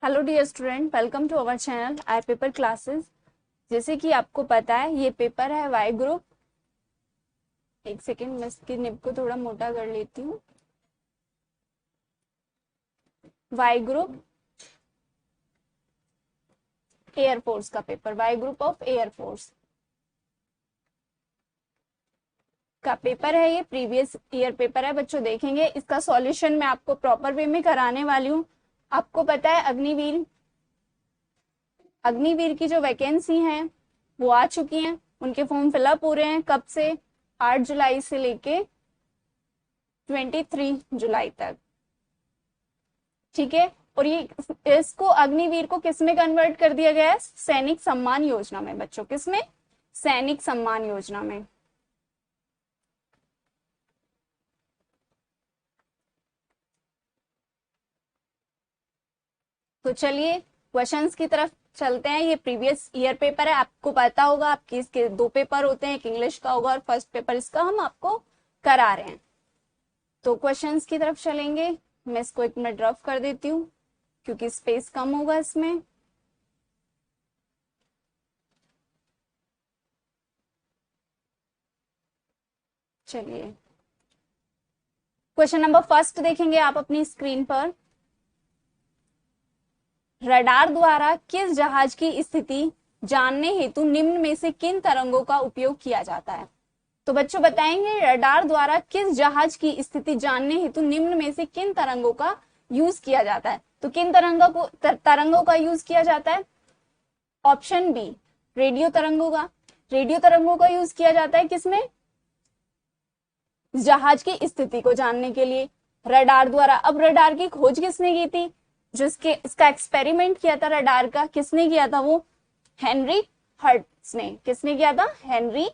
Hello dear student, welcome to our channel I paper classes. जैसे कि आपको पता है ये पेपर है वाई ग्रुप। एक सेकेंड, मैं इसकी निब को थोड़ा मोटा कर लेती हूँ। वाई ग्रुप एयरफोर्स का paper, Y group of air force का पेपर है। ये प्रीवियस ईयर पेपर है बच्चों। देखेंगे इसका सॉल्यूशन मैं आपको प्रॉपर वे में कराने वाली हूँ। आपको पता है अग्निवीर की जो वैकेंसी हैं वो आ चुकी हैं, उनके फॉर्म फिलअप हो रहे हैं। कब से? 8 जुलाई से लेके 23 जुलाई तक। ठीक है। और ये इसको अग्निवीर को किस में कन्वर्ट कर दिया गया है? सैनिक सम्मान योजना में बच्चों। किसमें? सैनिक सम्मान योजना में। तो चलिए क्वेश्चंस की तरफ चलते हैं। ये प्रीवियस ईयर पेपर है, आपको पता होगा। आपके इसके दो पेपर होते हैं, एक इंग्लिश का होगा और फर्स्ट पेपर इसका हम आपको करा रहे हैं। तो क्वेश्चंस की तरफ चलेंगे। मैं इसको एक मिनट रफ कर देती हूँ क्योंकि स्पेस कम होगा इसमें। चलिए क्वेश्चन नंबर फर्स्ट देखेंगे आप अपनी स्क्रीन पर। रडार द्वारा किस जहाज की स्थिति जानने हेतु निम्न में से किन तरंगों का उपयोग किया जाता है? तो बच्चों बताएंगे रडार द्वारा किस जहाज की स्थिति जानने हेतु निम्न में से किन तरंगों का यूज किया जाता है? तो किन तरंगों का यूज किया जाता है? ऑप्शन बी, रेडियो तरंगों का। रेडियो तरंगों का यूज किया जाता है किसमें? जहाज की स्थिति को जानने के लिए रडार द्वारा। अब रडार की खोज किसने की थी? जिसके इसका एक्सपेरिमेंट किया था रडार का, किसने किया था? वो हेनरी हर्ट्ज ने। किसने किया था? हेनरी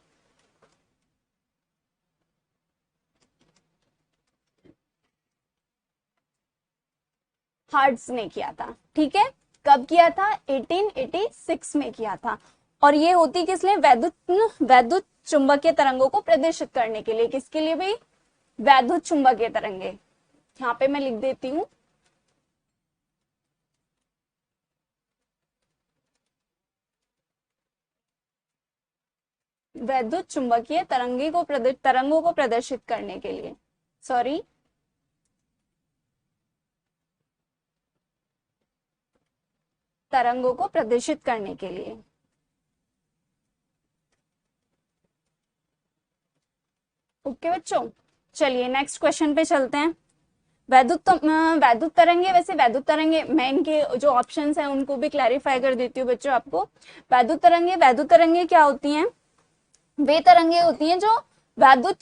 हर्ट्ज ने किया था। ठीक है। कब किया था? 1886 में किया था। और ये होती किस लिए? वैद्युत चुंबकीय तरंगों को प्रदर्शित करने के लिए। किसके लिए भाई? वैद्युत चुंबकीय तरंगे। यहाँ पे मैं लिख देती हूँ, वैद्युत चुंबकीय तरंगों को प्रदर्शित करने के लिए। सॉरी, तरंगों को प्रदर्शित करने के लिए। ओके बच्चों, चलिए नेक्स्ट क्वेश्चन पे चलते हैं। वैद्युत तरंगे, वैसे वैद्युत तरंगे मैं इनके जो ऑप्शंस हैं उनको भी क्लैरिफाई कर देती हूँ बच्चों आपको। वैद्युत तरंगे क्या होती हैं? वे तरंगे होती हैं जो वैद्युत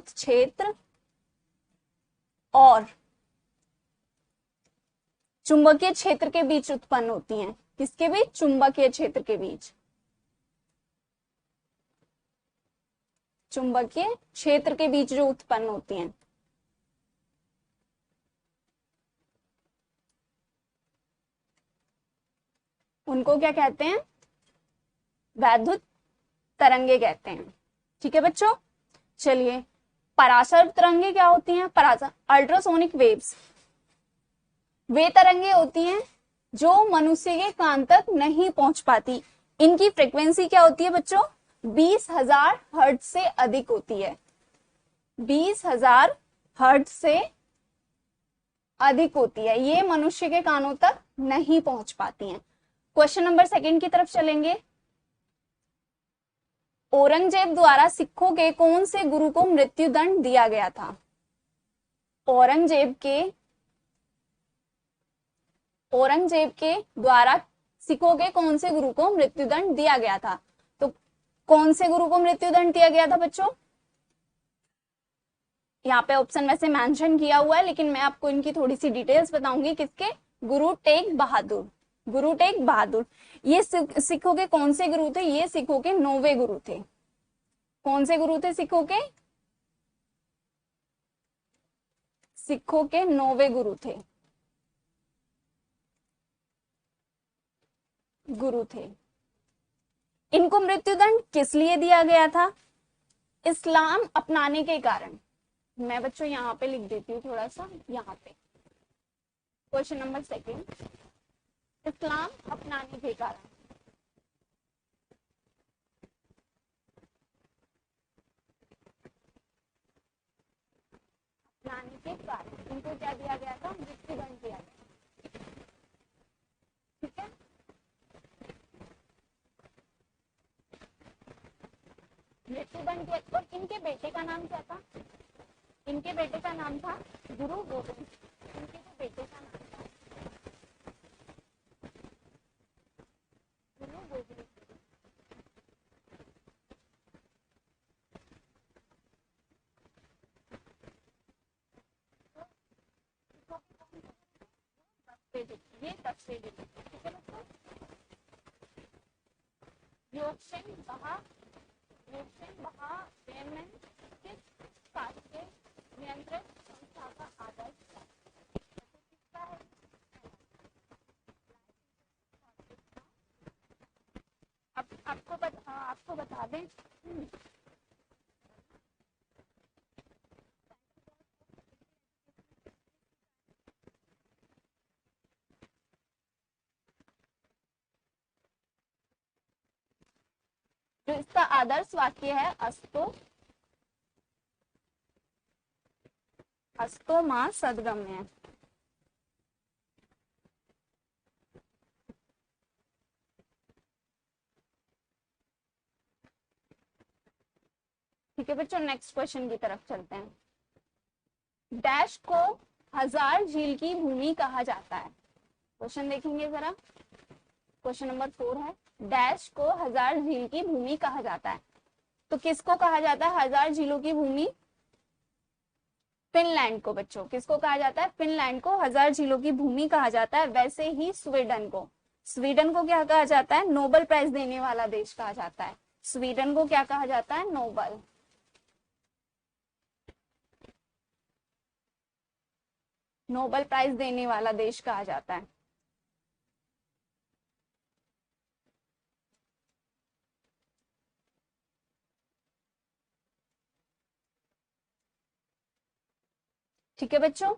क्षेत्र और चुंबकीय क्षेत्र के बीच उत्पन्न होती हैं। किसके बीच? चुंबकीय क्षेत्र के बीच। चुंबकीय क्षेत्र के बीच जो उत्पन्न होती हैं उनको क्या कहते हैं? वैद्युत तरंगे कहते हैं। ठीक है बच्चों। चलिए, पराशर तरंगे क्या होती हैं? अल्ट्रासोनिक वेव्स वे तरंगे होती हैं जो मनुष्य के कान तक नहीं पहुंच पाती। इनकी फ्रीक्वेंसी क्या होती है बच्चों? 20,000 हर्ट्ज से अधिक होती है। 20,000 हर्ट्ज से अधिक होती है। ये मनुष्य के कानों तक नहीं पहुंच पाती हैं। क्वेश्चन नंबर सेकंड की तरफ चलेंगे। औरंगजेब द्वारा सिखों के कौन से गुरु को मृत्यु दंड दिया गया था? औरंगजेब के द्वारा सिखों के कौन से गुरु को मृत्युदंड दिया गया था? तो कौन से गुरु को मृत्युदंड दिया गया था बच्चों? यहाँ पे ऑप्शन वैसे मेंशन किया हुआ है, लेकिन मैं आपको इनकी थोड़ी सी डिटेल्स बताऊंगी। किसके? गुरु तेग बहादुर। गुरु तेग बहादुर ये सिखों के कौन से गुरु थे? ये सिखों के 9वें गुरु थे। कौन से गुरु थे सिखों के? सिखों के 9वें गुरु थे। इनको मृत्युदंड किस लिए दिया गया था? इस्लाम अपनाने के कारण। मैं बच्चों यहाँ पे लिख देती हूँ थोड़ा सा, यहाँ पे क्वेश्चन नंबर सेकंड, इस्लाम अपनाने के कारण। अपनाने के कारण इनको क्या दिया गया था, मृत्युदंड दिया गया। ठीक है, मृत्युदंड दिया। और इनके बेटे का नाम क्या था, इनके बेटे का नाम था गुरु गोविंद। इनके जो बेटे का नाम था गुरु गोविंद। ये 10 से ठीक है बच्चों। योगसेन बहा चेयरमैन किस शासकीय नियंत्रण संस्था का आदर्श किसका है? अब आपको बता दें, जो इसका आदर्श वाक्य है, अस्तो मां सद्गम्य। ठीक है बच्चों, नेक्स्ट क्वेश्चन की तरफ चलते हैं। डैश को हजार झील की भूमि कहा जाता है। क्वेश्चन देखेंगे जरा, क्वेश्चन नंबर 4 है, डैश को हजार झील की भूमि कहा जाता है। तो किसको कहा जाता है हजार झीलों की भूमि? फिनलैंड को बच्चों। किसको कहा जाता है? फिनलैंड को हजार झीलों की भूमि कहा जाता है। वैसे ही स्वीडन को क्या कहा जाता है? नोबेल प्राइज देने वाला देश कहा जाता है। स्वीडन को क्या कहा जाता है? नोबेल प्राइज देने वाला देश कहा जाता है। ठीक है बच्चों,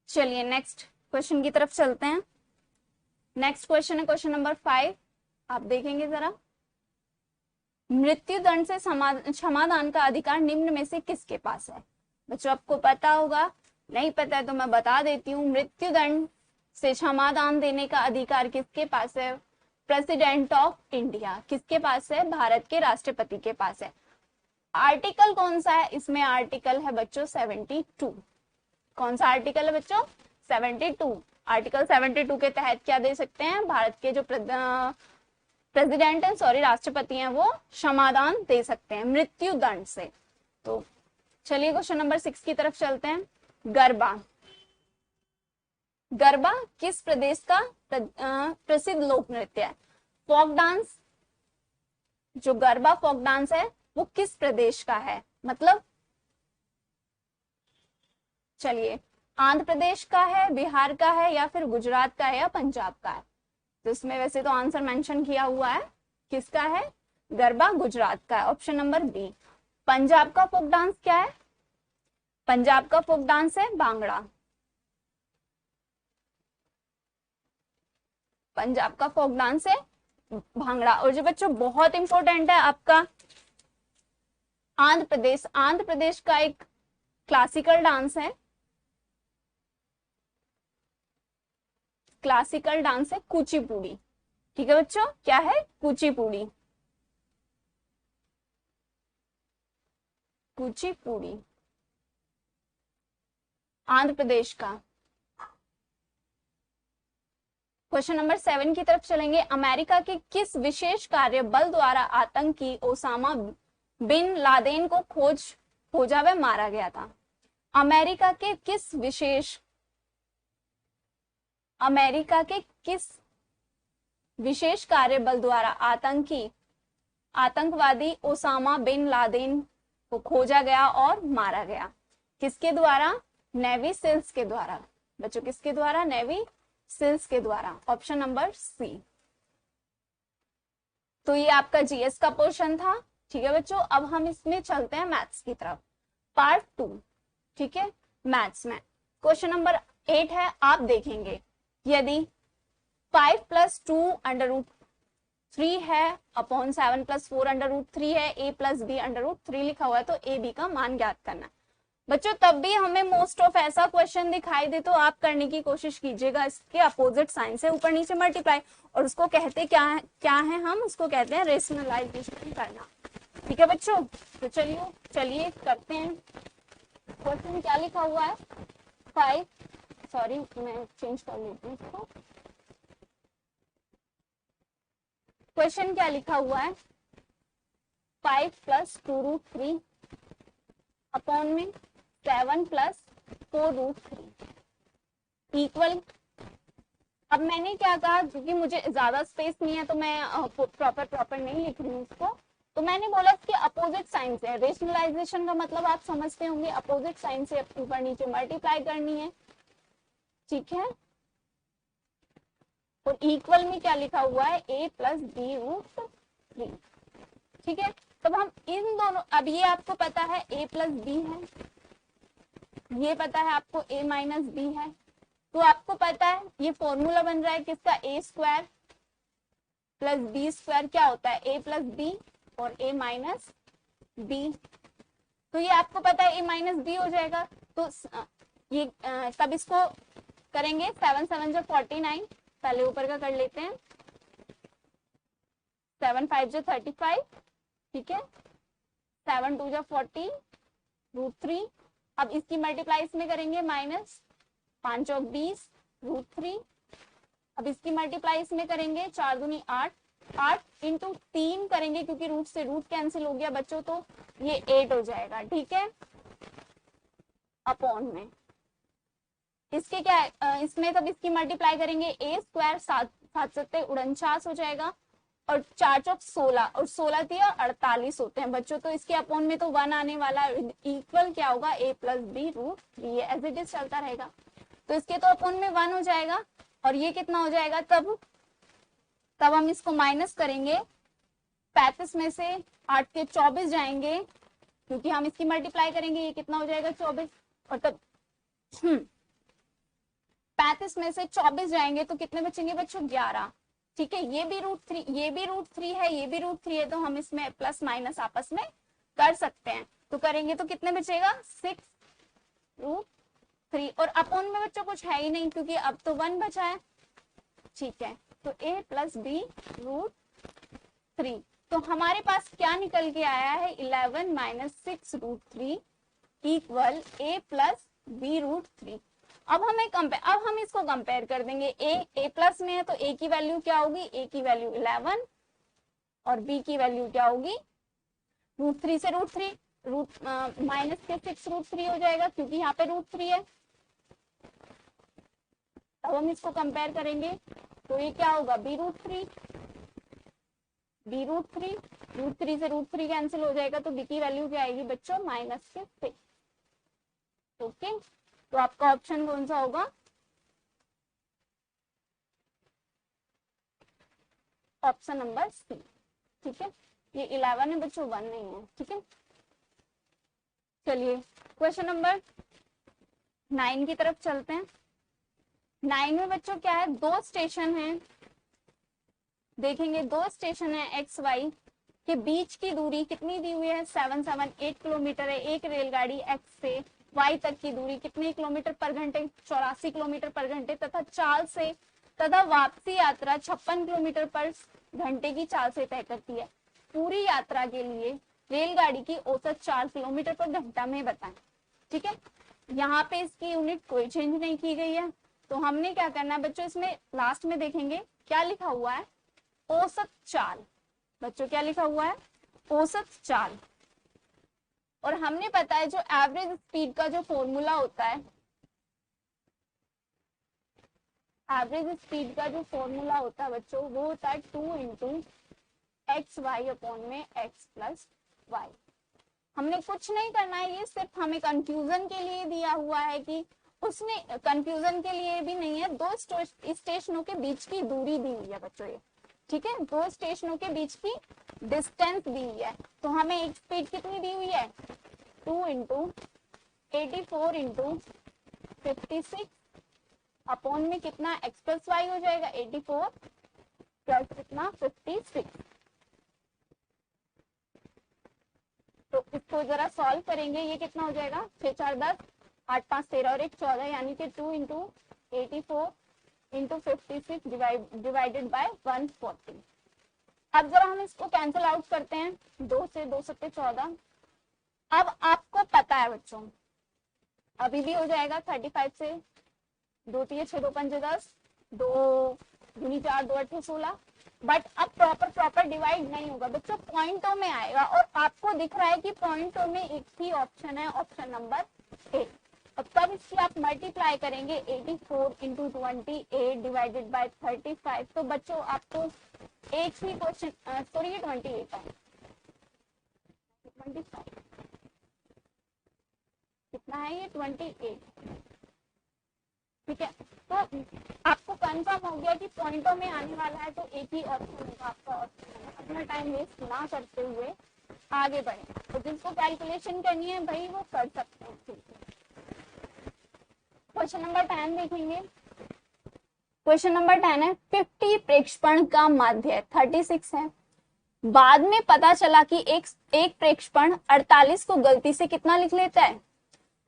चलिए नेक्स्ट क्वेश्चन की तरफ चलते हैं। नेक्स्ट क्वेश्चन है क्वेश्चन नंबर 5। आप देखेंगे जरा, मृत्यु दंड से क्षमादान का अधिकार निम्न में से किसके पास है? बच्चों आपको पता होगा, नहीं पता है तो मैं बता देती हूँ। मृत्यु दंड से क्षमादान देने का अधिकार किसके पास है? President of India. किसके पास है? भारत के राष्ट्रपति के पास है। आर्टिकल कौन सा है इसमें? आर्टिकल है बच्चों 72। कौन सा आर्टिकल है बच्चों? 72। आर्टिकल 72 के तहत क्या दे सकते हैं? भारत के जो प्रेसिडेंट है, राष्ट्रपति हैं, वो क्षमादान दे सकते हैं मृत्यु दंड से। तो चलिए क्वेश्चन नंबर 6 की तरफ चलते हैं। गरबा किस प्रदेश का प्रसिद्ध लोक नृत्य है? फोक डांस, जो गरबा फोक डांस है वो किस प्रदेश का है? मतलब चलिए, आंध्र प्रदेश का है, बिहार का है, या फिर गुजरात का है, या पंजाब का है? तो इसमें वैसे तो आंसर मेंशन किया हुआ है, किसका है? गरबा गुजरात का है, ऑप्शन नंबर बी। पंजाब का फोक डांस क्या है? पंजाब का फोक डांस है भांगड़ा। पंजाब का फोक डांस है भांगड़ा। और जो बच्चों बहुत इंपॉर्टेंट है आपका, आंध्र प्रदेश का एक क्लासिकल डांस है, क्लासिकल डांस है कुचिपुड़ी। ठीक है बच्चों, क्या है? कुचिपुड़ी। कुचिपुड़ी आंध्र प्रदेश का। क्वेश्चन नंबर 7 की तरफ चलेंगे। अमेरिका के किस विशेष कार्य बल द्वारा आतंकी ओसामा बिन लादेन को खोजा व मारा गया था? अमेरिका के किस विशेष कार्य बल द्वारा आतंकवादी ओसामा बिन लादेन को खोजा गया और मारा गया? किसके द्वारा? नेवी सील्स के द्वारा। बच्चों किसके द्वारा? नेवी सील्स के द्वारा, ऑप्शन नंबर सी। तो ये आपका जीएस का पोर्शन था। ठीक है बच्चों, अब हम इसमें चलते हैं मैथ्स की तरफ, पार्ट 2। ठीक है, मैथ्स में क्वेश्चन नंबर 8 है, आप देखेंगे यदि 5 प्लस 2 अंडर रूट 3 है अपॉन 7 प्लस 4 अंडर रूट 3 है, a plus b under root 3 लिखा हुआ है, तो a b का मान ज्ञात करना है। बच्चों तब भी हमें मोस्ट ऑफ ऐसा क्वेश्चन दिखाई दे तो आप करने की कोशिश कीजिएगा, इसके अपोजिट साइन से ऊपर नीचे मल्टीप्लाई, और उसको कहते क्या है हम उसको कहते हैं रेशनलाइजेशन करना। ठीक है बच्चों, तो चलिए करते हैं। क्वेश्चन क्या लिखा हुआ है, 5, सॉरी मैं चेंज कर लेती हूँ इसको। क्वेश्चन क्या लिखा हुआ है, 5 प्लस 2 रूट 3 अपॉन में 7 प्लस 4 रूट 3 इक्वल। अब मैंने क्या कहा, क्योंकि मुझे ज्यादा स्पेस नहीं है तो मैं प्रॉपर नहीं लिख रही हूँ इसको, तो मैंने बोला इसके अपोजिट साइन से, रेशनलाइजेशन का मतलब आप समझते होंगे, अपोजिट साइन से ऊपर नीचे मल्टीप्लाई करनी है। ठीक है, और इक्वल में क्या लिखा हुआ है, a प्लस बी रूट 3। ठीक है, तब हम इन दोनों, अब ये आपको पता है a प्लस बी है, ये पता है आपको a माइनस बी है, तो आपको पता है ये फॉर्मूला बन रहा है किसका, a square plus b square क्या होता है, a प्लस बी और a माइनस बी। तो ये आपको पता है a माइनस बी हो जाएगा, तो ये तब इसको करेंगे 7 7 जो 49, पहले ऊपर का कर लेते हैं, 7 5 जो 35, ठीक है, 7 2 जो 40 रूट 3। अब इसकी मल्टीप्लाई इसमें करेंगे, माइनस 5 चौक 20 रूट 3। अब इसकी मल्टीप्लाई इसमें करेंगे, 4 दूनी 8, 8 इंटू 3 करेंगे क्योंकि रूट से रूट कैंसिल हो गया बच्चों, तो ये 8 हो जाएगा। ठीक है, अपॉन में इसके क्या है, इसमें तब इसकी मल्टीप्लाई करेंगे, a स्क्वायर 7 7 49 हो जाएगा, और 4 चौक 16 और 16 दिया 48 होते हैं बच्चों, तो इसके अपॉन में तो 1 आने वाला, इक्वल क्या होगा, a plus b root 3, as it is चलता रहेगा, तो इसके तो अपॉन में 1 हो जाएगा, और ये कितना हो जाएगा, तब हम इसको माइनस करेंगे, 35 में से 8 के 24 जाएंगे, क्योंकि हम इसकी मल्टीप्लाई करेंगे, ये कितना हो जाएगा 24, और तब 35 में से 24 जाएंगे तो कितने बचेंगे बच्चों, 11। ठीक है, ये भी रूट 3, ये भी रूट 3 है, ये भी रूट 3 है, तो हम इसमें प्लस माइनस आपस में कर सकते हैं, तो करेंगे तो कितने बचेगा, 6 रूट 3, और अपॉन में बच्चों कुछ है ही नहीं क्योंकि अब तो 1 बचा है। ठीक है, तो a प्लस बी रूट 3, तो हमारे पास क्या निकल के आया है, 11 minus 6 root 3 equal a plus b root 3। अब हम इसको कंपेयर कर देंगे, a प्लस में है तो a की वैल्यू क्या होगी, a की वैल्यू 11 और b की वैल्यू क्या होगी, रूट 3 से रूट 3, रूट माइनस के 6 रूट 3 हो जाएगा क्योंकि यहाँ पे रूट 3 है। अब हम इसको कंपेयर करेंगे तो ये क्या होगा, b रूट 3, रूट 3 से रूट 3 कैंसिल हो जाएगा, तो b की वैल्यू क्या आएगी बच्चों, माइनस के 6। ओके, तो आपका ऑप्शन कौन सा होगा, ऑप्शन नंबर सी। ठीक है, ये 11 है बच्चों, 1 नहीं है। ठीक है, चलिए क्वेश्चन नंबर 9 की तरफ चलते हैं। 9 में बच्चों क्या है, 2 स्टेशन हैं, देखेंगे 2 स्टेशन है एक्स वाई के बीच की दूरी कितनी दी हुई है, 778 किलोमीटर है। एक रेलगाड़ी एक्स से वाई तक की दूरी कितने किलोमीटर पर घंटे, 84 किलोमीटर पर घंटे तथा चाल से तथा वापसी यात्रा 56 किलोमीटर पर घंटे की चाल से तय करती है। पूरी यात्रा के लिए रेलगाड़ी की औसत 4 किलोमीटर पर घंटा में बताएं। ठीक है, यहाँ पे इसकी यूनिट कोई चेंज नहीं की गई है, तो हमने क्या करना है बच्चों, इसमें लास्ट में देखेंगे क्या लिखा हुआ है, औसत चाल। बच्चों क्या लिखा हुआ है, औसत चाल। और हमने पता है जो एवरेज स्पीड का जो फॉर्मूला होता है, एवरेज स्पीड का जो फॉर्मूला होता है बच्चों, वो होता है 2 इंटू एक्स वाई अपॉन में एक्स प्लस वाई। हमने कुछ नहीं करना है, ये सिर्फ हमें कंफ्यूजन के लिए दिया हुआ है कि उसने, कंफ्यूजन के लिए भी नहीं है, 2 स्टेशनों के बीच की दूरी दी हुई है बच्चों ये। ठीक है, 2 स्टेशनों के बीच की डिस्टेंस दी हुई है, तो हमें एक स्पीड कितनी दी हुई है, 2 इंटू 84 इंटू 56 अपॉन में कितना x प्लस वाई हो जाएगा 84 प्लस कितना 56। तो इसको जरा सॉल्व करेंगे, ये कितना हो जाएगा 6 4 10, 8 5 13 और 1 14, यानी कि 2 इंटू 84 इंटू 56 डिवाइडेड बाय 140। अब जरा हम इसको कैंसिल आउट करते हैं, 2 से 2 सत्ते 14। अब आपको पता है बच्चों, अभी भी हो जाएगा 35 से 2 3 6 2 5 10, 2 दूनी 4 2 8 16, बट अब प्रॉपर डिवाइड नहीं होगा बच्चों, पॉइंटों में आएगा। और आपको दिख रहा है कि पॉइंटों में एक ही ऑप्शन है, ऑप्शन नंबर ए। अब तब इसकी आप मल्टीप्लाई करेंगे 84 इंटू 28 डिवाइडेड बाय 35। तो बच्चों आपको एक ही क्वेश्चन, सॉरी ये 28 है, 25 कितना है ये 28, ठीक है। तो आपको कंफर्म हो गया कि पॉइंटों में आने वाला है, तो एक ही ऑप्शन होगा आपका ऑप्शन। अपना टाइम वेस्ट ना करते हुए आगे बढ़े, तो जिसको कैलकुलेशन करनी है भाई वो कर सकते हैं, ठीक है। क्वेश्चन नंबर 10 देखेंगे। क्वेश्चन नंबर 10 है 50 प्रेक्षपण का माध्य 36 है। बाद में पता चला कि एक प्रेक्षपण 48 को गलती से कितना लिख लेता है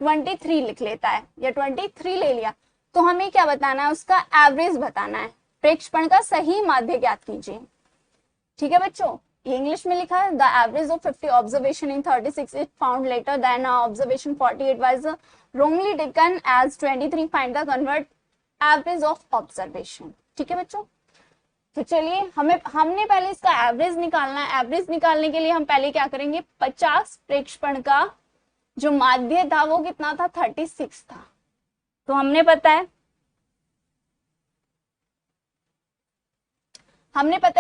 23 लिख लेता है, या 23 ले लिया। तो हमें क्या बताना है, उसका एवरेज बताना है। प्रेक्षपण का सही माध्य ज्ञात कीजिए, ठीक है बच्चों। ये इंग्लिश में लिखा है, the average of 50 observation in 36 is found later than observation 48 was wrongly taken as 23, find the convert average of observation, ठीक है बच्चों। तो चलिए हमने पहले इसका एवरेज निकालना है। एवरेज निकालने के लिए हम पहले क्या करेंगे, 50 प्रेक्षपण का जो माध्य था वो कितना था 36 था। तो हमने पता है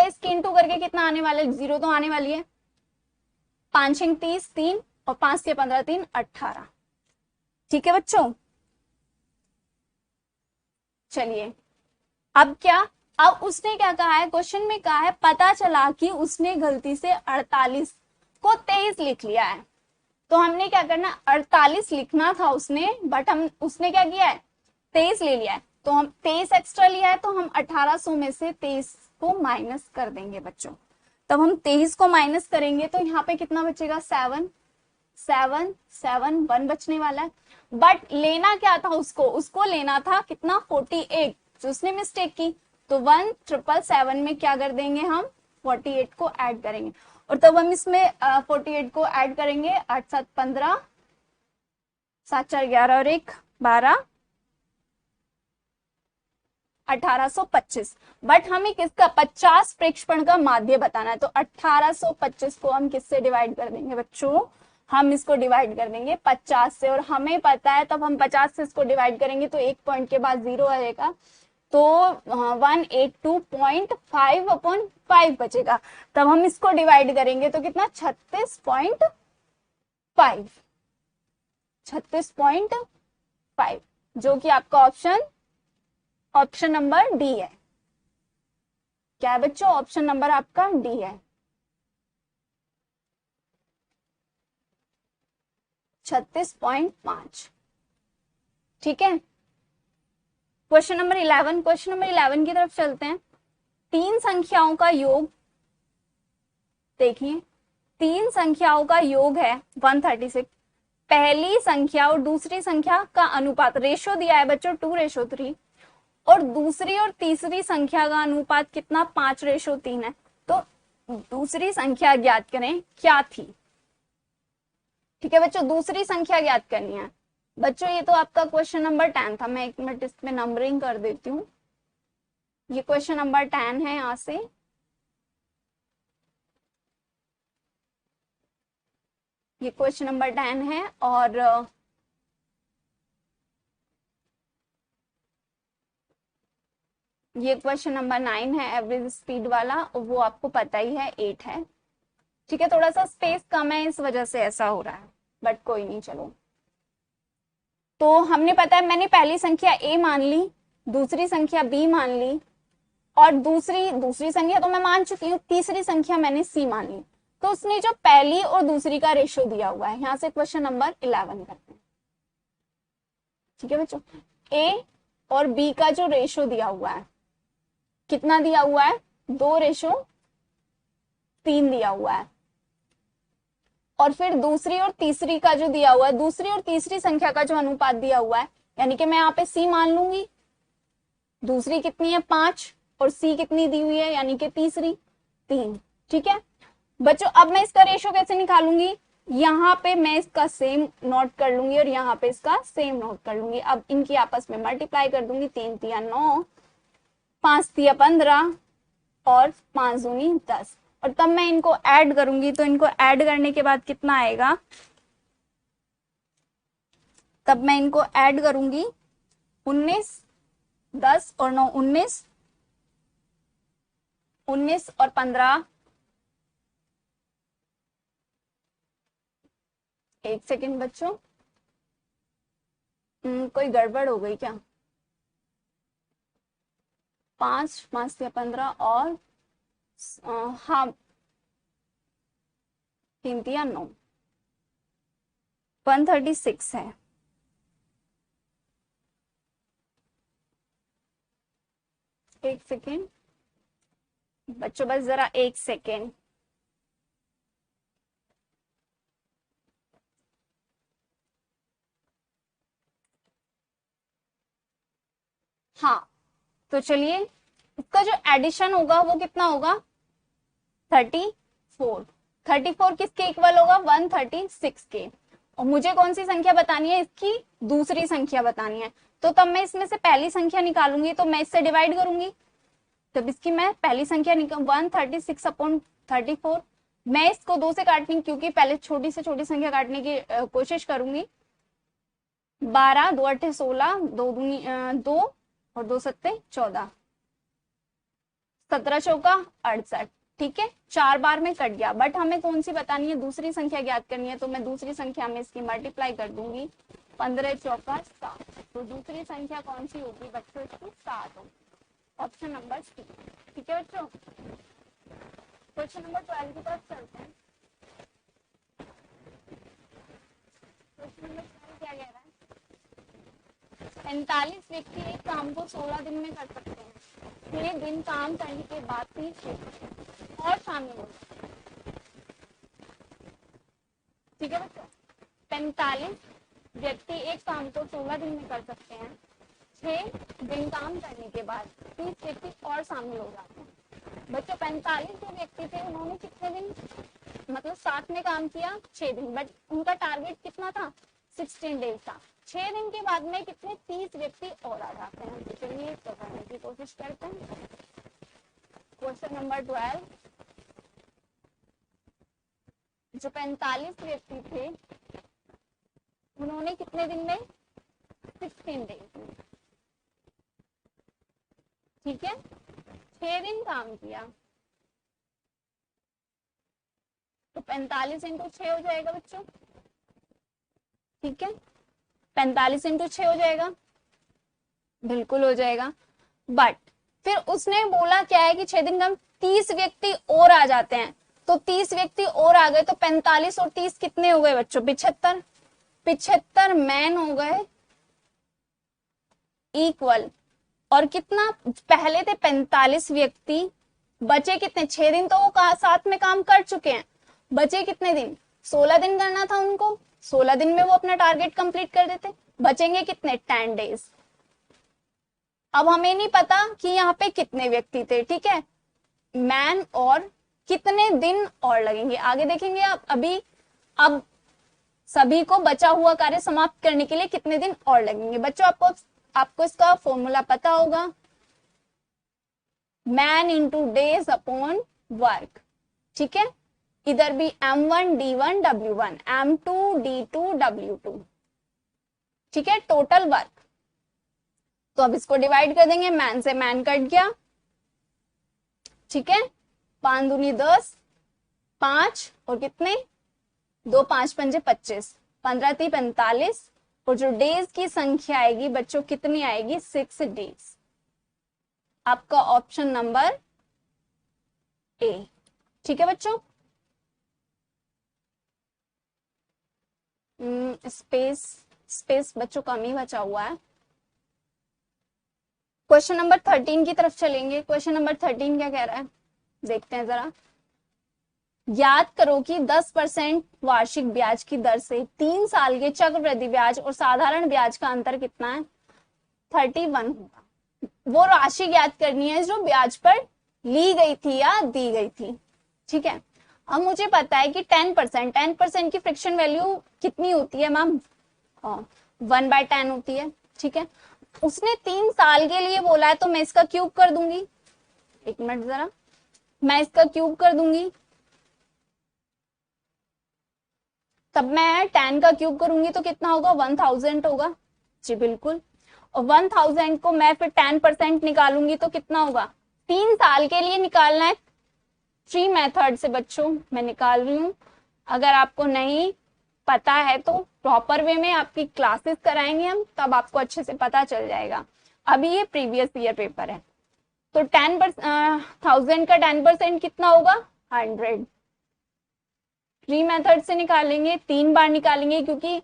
इसके इंटू करके कितना आने वाला है, 0 तो आने वाली है, 5 30 3 और 5 से 15 3 18, ठीक है बच्चों। चलिए अब क्या, अब उसने क्या कहा है, क्वेश्चन में कहा है पता चला कि उसने गलती से 48 को 23 लिख लिया है। तो हमने क्या करना, 48 लिखना था उसने, बट उसने क्या किया है 23 ले लिया है। तो हम 23 एक्स्ट्रा लिया है, तो हम 1800 में से 23 को माइनस कर देंगे बच्चों। तब हम 23 को माइनस करेंगे तो यहाँ पे कितना बचेगा 7 7 7 1 बचने वाला है। बट लेना क्या था उसको लेना था कितना 48, जो उसने मिस्टेक की। तो 1777 में क्या कर देंगे हम 48 को ऐड करेंगे, और तब हम इसमें 48 को ऐड करेंगे, 8 7 15 7 4 11 और 1 12 1825। बट हमें किसका 50 प्रेक्षपण का माध्य बताना है, तो 1825 को हम किससे डिवाइड कर देंगे बच्चों, हम इसको डिवाइड कर देंगे 50 से। और हमें पता है तब हम 50 से इसको डिवाइड करेंगे तो एक पॉइंट के बाद 0 आएगा, तो 182.5 अपॉन 5 बचेगा। तब हम इसको डिवाइड करेंगे तो कितना 36.5, 36.5, जो कि आपका ऑप्शन नंबर डी है। क्या है बच्चों, ऑप्शन नंबर आपका डी है, 36.5, ठीक है। क्वेश्चन नंबर 11 की तरफ चलते हैं। 3 संख्याओं का योग, देखिए 3 संख्याओं का योग है 136। पहली संख्या और दूसरी संख्या का अनुपात रेशो दिया है बच्चों 2:3, और दूसरी और तीसरी संख्या का अनुपात कितना 5:3 है। तो दूसरी संख्या ज्ञात करें क्या थी, ठीक है बच्चों, दूसरी संख्या ज्ञात करनी है बच्चों। ये तो आपका क्वेश्चन नंबर 10 था, मैं 1 मिनट इसमें नंबरिंग कर देती हूँ। ये क्वेश्चन नंबर 10 है, यहां से ये क्वेश्चन नंबर 10 है, और ये क्वेश्चन नंबर 9 है एवरेज स्पीड वाला, वो आपको पता ही है 8 है, ठीक है। थोड़ा सा स्पेस कम है इस वजह से ऐसा हो रहा है, बट कोई नहीं, चलो। तो हमने पता है, मैंने पहली संख्या a मान ली, दूसरी संख्या b मान ली, और दूसरी संख्या तो मैं मान चुकी हूँ, तीसरी संख्या मैंने c मान ली। तो उसने जो पहली और दूसरी का रेशो दिया हुआ है, यहां से क्वेश्चन नंबर 11 करते हैं, ठीक है बच्चों। a और बी का जो रेशो दिया हुआ है, कितना दिया हुआ है, 2:3 दिया हुआ है। और फिर दूसरी और तीसरी का जो दिया हुआ है, दूसरी और तीसरी संख्या का जो अनुपात दिया हुआ है, यानी कि मैं यहाँ पे सी मान लूंगी। दूसरी कितनी है 5 और सी कितनी दी हुई है, यानी कि तीसरी 3। ठीक है बच्चों, अब मैं इसका रेशो कैसे निकालूंगी, यहाँ पे मैं इसका सेम नोट कर लूंगी और यहाँ पे इसका सेम नोट कर लूंगी। अब इनकी आपस में मल्टीप्लाई कर दूंगी, 3 तिया 9, 5 तिया 15 और 5 दूनी 10। और तब मैं इनको ऐड करूंगी, तो इनको ऐड करने के बाद कितना आएगा, तब मैं इनको ऐड करूंगी 19, 10 और 9 19, 19 और 15, एक सेकेंड बच्चों, कोई गड़बड़ हो गई क्या, 5 5 या 15 और हाँ 3 तिया 9, 136 है। एक सेकेंड बच्चों, बस जरा एक सेकेंड। हाँ तो चलिए, इसका जो एडिशन होगा वो कितना होगा, 34। 34 किसके इक्वल होगा, 136 के। और मुझे कौन सी संख्या बतानी है, इसकी दूसरी संख्या बतानी है। तो तब मैं इसमें से पहली संख्या निकालूंगी, तो मैं इससे डिवाइड करूंगी। तब इसकी मैं पहली संख्या निकाल 136/34। मैं इसको 2 से काटनी, क्योंकि पहले छोटी से छोटी संख्या काटने की कोशिश करूंगी। 12 2 8 16, 2 दूनी 2 और 2 सत्ते 14, 17 चौका 68। ठीक है, 4 बार में कट गया, बट हमें कौन सी बतानी है, दूसरी संख्या ज्ञात करनी है। तो मैं दूसरी संख्या में इसकी मल्टीप्लाई कर दूंगी, 15 चौका 7। तो दूसरी संख्या कौन सी होगी बच्चों, इसकी 7 होगी, ऑप्शन नंबर सी। ठीक है बच्चों, क्वेश्चन नंबर 12 की तरफ चलते हैं। क्वेश्चन नंबर 12 क्या कह रहा है, 45 व्यक्ति एक काम को 16 दिन में कर सकते हैं। 6 दिन काम करने के बाद 30 व्यक्ति और शामिल हो। ठीक है बच्चों, 45 व्यक्ति एक काम को 16 दिन में कर सकते हैं। 6 दिन काम करने के बाद 30 व्यक्ति और शामिल हो जाते हैं। बच्चों 45 जो व्यक्ति थे, उन्होंने कितने दिन, मतलब साथ में काम किया 6 दिन, बट उनका टारगेट कितना था, 16 डेज था। 6 दिन के बाद में कितने, 30 व्यक्ति और आ जाते हैं। तो चलिए इसको करने की कोशिश करते हैं। क्वेश्चन नंबर 12, जो 45 व्यक्ति थे, उन्होंने कितने दिन में, 16 डेज में। ठीक है, 6 दिन काम किया, तो 45 इंटू 6 हो जाएगा बच्चों। ठीक है, 45 इंटू 6 हो जाएगा, बिल्कुल हो जाएगा। बट फिर उसने बोला क्या है कि 6 दिन का 30 व्यक्ति और आ जाते हैं। तो 30 व्यक्ति और आ गए, तो 45 और 30 कितने हो गए बच्चों, 75। 75 मैन हो गए इक्वल, और कितना, पहले थे 45 व्यक्ति, बचे कितने, 6 दिन तो वो साथ में काम कर चुके हैं, बचे कितने दिन, 16 दिन करना था उनको। 16 दिन में वो अपना टारगेट कंप्लीट कर देते, बचेंगे कितने, 10 डेज। अब हमें नहीं पता कि यहाँ पे कितने व्यक्ति थे। ठीक है, मैन और कितने दिन और लगेंगे, आगे देखेंगे। अभी अब सभी को बचा हुआ कार्य समाप्त करने के लिए कितने दिन और लगेंगे। बच्चों आपको इसका फॉर्मूला पता होगा, man into days upon work. ठीक है, इधर भी M1 D1 W1, M2 D2 W2। ठीक है, टोटल वर्क। तो अब इसको डिवाइड कर देंगे, मैन से मैन कट गया। ठीक है, 5 दूनी 10, 5 और कितने, 2 5 पंजे 25, 15 3 45, और जो डेज की संख्या आएगी बच्चों कितनी आएगी, 6 डेज। आपका ऑप्शन नंबर ए। ठीक है बच्चों, स्पेस बच्चों कम ही बचा हुआ है। क्वेश्चन नंबर 13 की तरफ चलेंगे। क्वेश्चन नंबर 13 क्या कह रहा है, देखते हैं जरा। याद करो कि 10% वार्षिक ब्याज की दर से 3 साल के चक्रवृद्धि ब्याज और साधारण ब्याज का अंतर कितना है, 31 होगा। वो राशि ज्ञात करनी है जो ब्याज पर ली गई थी या दी गई थी। ठीक है, अब मुझे पता है कि 10% की फ्रिक्शन वैल्यू कितनी होती है मैम, 1/10 होती है। ठीक है, उसने 3 साल के लिए बोला है तो मैं इसका क्यूब कर दूंगी। एक मिनट जरा, मैं इसका क्यूब कर दूंगी, तब मैं 10 का क्यूब करूंगी तो कितना होगा, 1000 होगा। जी बिल्कुल, और 1000 को मैं फिर 10% निकालूंगी तो कितना होगा, 3 साल के लिए निकालना है 3 मेथड से बच्चों, मैं निकाल रही हूं। अगर आपको नहीं पता है तो प्रॉपर वे में आपकी क्लासेस कराएंगे हम, तब आपको अच्छे से पता चल जाएगा। अभी ये प्रीवियस ईयर पेपर है, तो 1000 का 10% कितना होगा, 100। 3 मेथड से निकालेंगे, 3 बार निकालेंगे, क्योंकि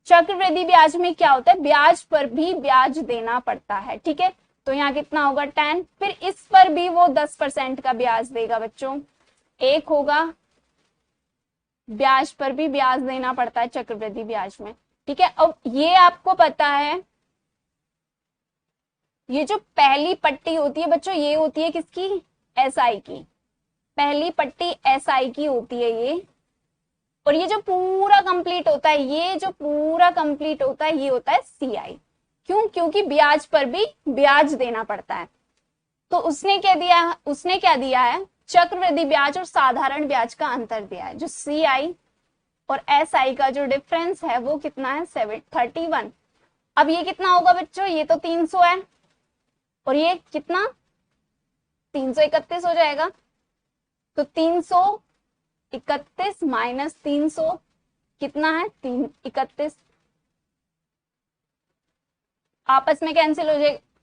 चक्रवृद्धि ब्याज में क्या होता है, ब्याज पर भी ब्याज देना पड़ता है। ठीक है, तो यहाँ कितना होगा 10, फिर इस पर भी वो 10% का ब्याज देगा बच्चों, एक होगा, ब्याज पर भी ब्याज देना पड़ता है चक्रवृद्धि ब्याज में। ठीक है, अब ये आपको पता है, ये जो पहली पट्टी होती है बच्चों, ये होती है किसकी, एसआई की। पहली पट्टी एसआई की होती है ये, और ये जो पूरा कंप्लीट होता है, ये जो पूरा कंप्लीट होता है, ये होता है सीआई। क्यों, क्योंकि ब्याज पर भी ब्याज देना पड़ता है। तो उसने क्या दिया है, चक्रवृद्धि ब्याज और साधारण ब्याज का अंतर दिया है, जो सीआई और एसआई का जो डिफरेंस है वो कितना है, 31। अब ये कितना होगा बच्चों, ये तो 300 है, और ये कितना, 331 हो जाएगा। तो 331 माइनस 300 कितना है, 331, आपस में कैंसिल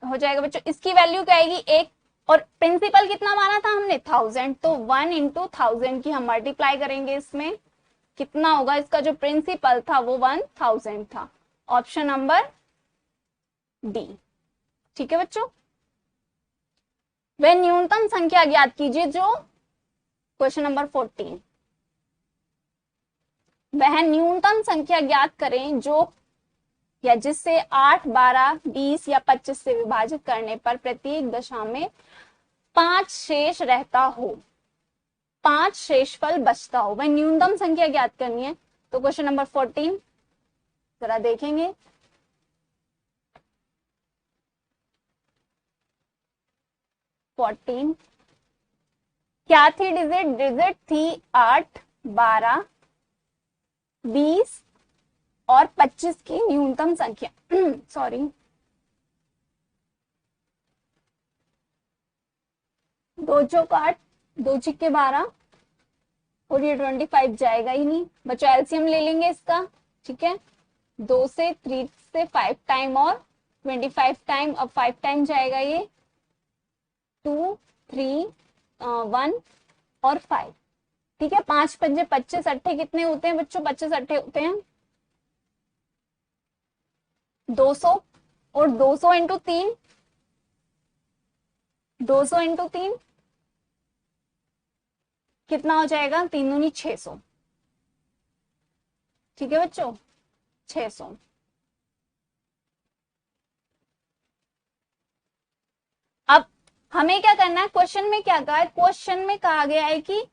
हो जाएगा बच्चों। इसकी वैल्यू क्या आएगी, 1, और प्रिंसिपल कितना माना था हमने, 1000, तो 1 × 1000 की हम मल्टीप्लाई करेंगे, इसमें कितना होगा, इसका जो प्रिंसिपल था वो 1000 था। Option number D. ठीक है बच्चों, वह न्यूनतम संख्या ज्ञात कीजिए जो, क्वेश्चन नंबर 14, वह न्यूनतम संख्या ज्ञात करें जो या जिससे 8, 12, 20 या 25 से विभाजित करने पर प्रत्येक दशा में 5 शेष रहता हो, 5 शेषफल बचता हो, वह न्यूनतम संख्या ज्ञात करनी है। तो क्वेश्चन नंबर 14 जरा देखेंगे। क्या थी डिजिट थी 8, 12, 20 और 25 की न्यूनतम संख्या सॉरी, 2 चौक 8, 2 छिक्के 12, और ये 25 जाएगा ही नहीं बच्चों, एलसीएम ले लेंगे इसका। ठीक है, 2 से 3 से 5 टाइम और 25 टाइम, अब 5 टाइम जाएगा ये, 2, 3, 1 और 5। ठीक है, 5 पंजे 25, अट्ठे कितने होते हैं बच्चों, 25 अट्ठे होते हैं 200, और 200 × 3, 200 × 3 कितना हो जाएगा, 3 दूनी 600। ठीक है बच्चों, 600। अब हमें क्या करना है, क्वेश्चन में क्या कहा है, क्वेश्चन में कहा गया है कि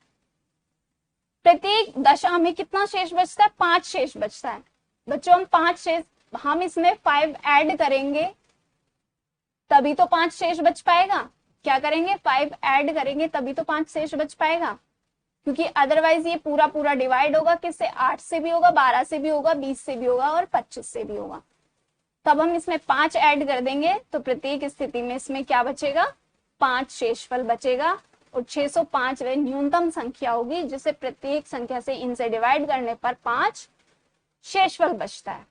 प्रत्येक दशा में कितना शेष बचता है, 5 शेष बचता है बच्चों। हम 5 शेष, हम इसमें 5 ऐड करेंगे तभी तो 5 शेष बच पाएगा। क्या करेंगे, 5 ऐड करेंगे तभी तो 5 शेष बच पाएगा, क्योंकि अदरवाइज ये पूरा पूरा डिवाइड होगा किससे, 8 से भी होगा, 12 से भी होगा, 20 से भी होगा और 25 से भी होगा। तब हम इसमें 5 ऐड कर देंगे तो प्रत्येक स्थिति में इसमें क्या बचेगा, 5 शेषफल बचेगा, और 605 वह न्यूनतम संख्या होगी जिसे प्रत्येक संख्या से इनसे डिवाइड करने पर 5 शेषफल बचता है।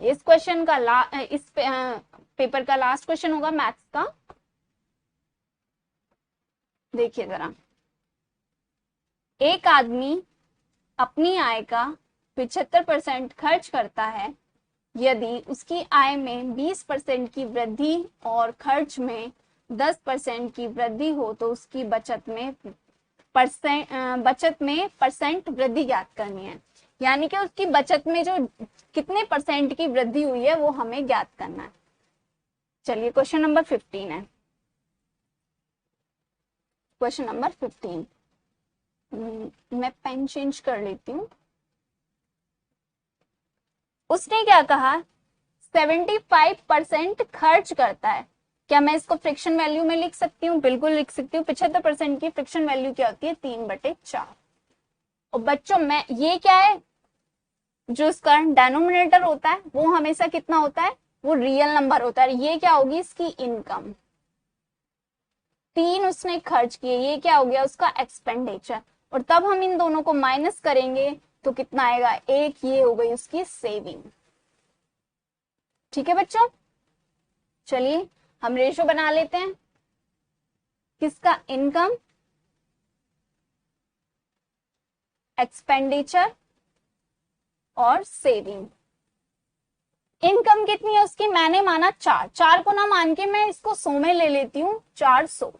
इस क्वेश्चन का इस पेपर का लास्ट क्वेश्चन होगा मैथ्स का। देखिए जरा, एक आदमी अपनी आय का 75% खर्च करता है यदि उसकी आय में 20% की वृद्धि और खर्च में 10% की वृद्धि हो तो उसकी बचत में परसेंट वृद्धि ज्ञात करनी है। यानी कि उसकी बचत में जो कितने परसेंट की वृद्धि हुई है वो हमें ज्ञात करना है। चलिए क्वेश्चन नंबर 15 है। क्वेश्चन नंबर 15 मैं पेन चेंज कर लेती हूँ। उसने क्या कहा, 75% खर्च करता है। क्या मैं इसको फ्रिक्शन वैल्यू में लिख सकती हूँ? बिल्कुल लिख सकती हूँ। 75% की फ्रिक्शन वैल्यू क्या होती है? 3/4। और बच्चों मैं ये क्या है, जो इसका डेनोमिनेटर होता है वो हमेशा कितना होता है? वो रियल नंबर होता है। ये क्या होगी? इसकी इनकम। 3 उसने खर्च किए, ये क्या हो गया? उसका एक्सपेंडिचर। और तब हम इन दोनों को माइनस करेंगे तो कितना आएगा? 1। ये हो गई उसकी सेविंग। ठीक है बच्चों, चलिए हम रेशो बना लेते हैं। किसका? इनकम, एक्सपेंडिचर और सेविंग। इनकम कितनी है उसकी? मैंने माना 4। 4 को ना मान के मैं इसको 100 में ले लेती हूँ, 400,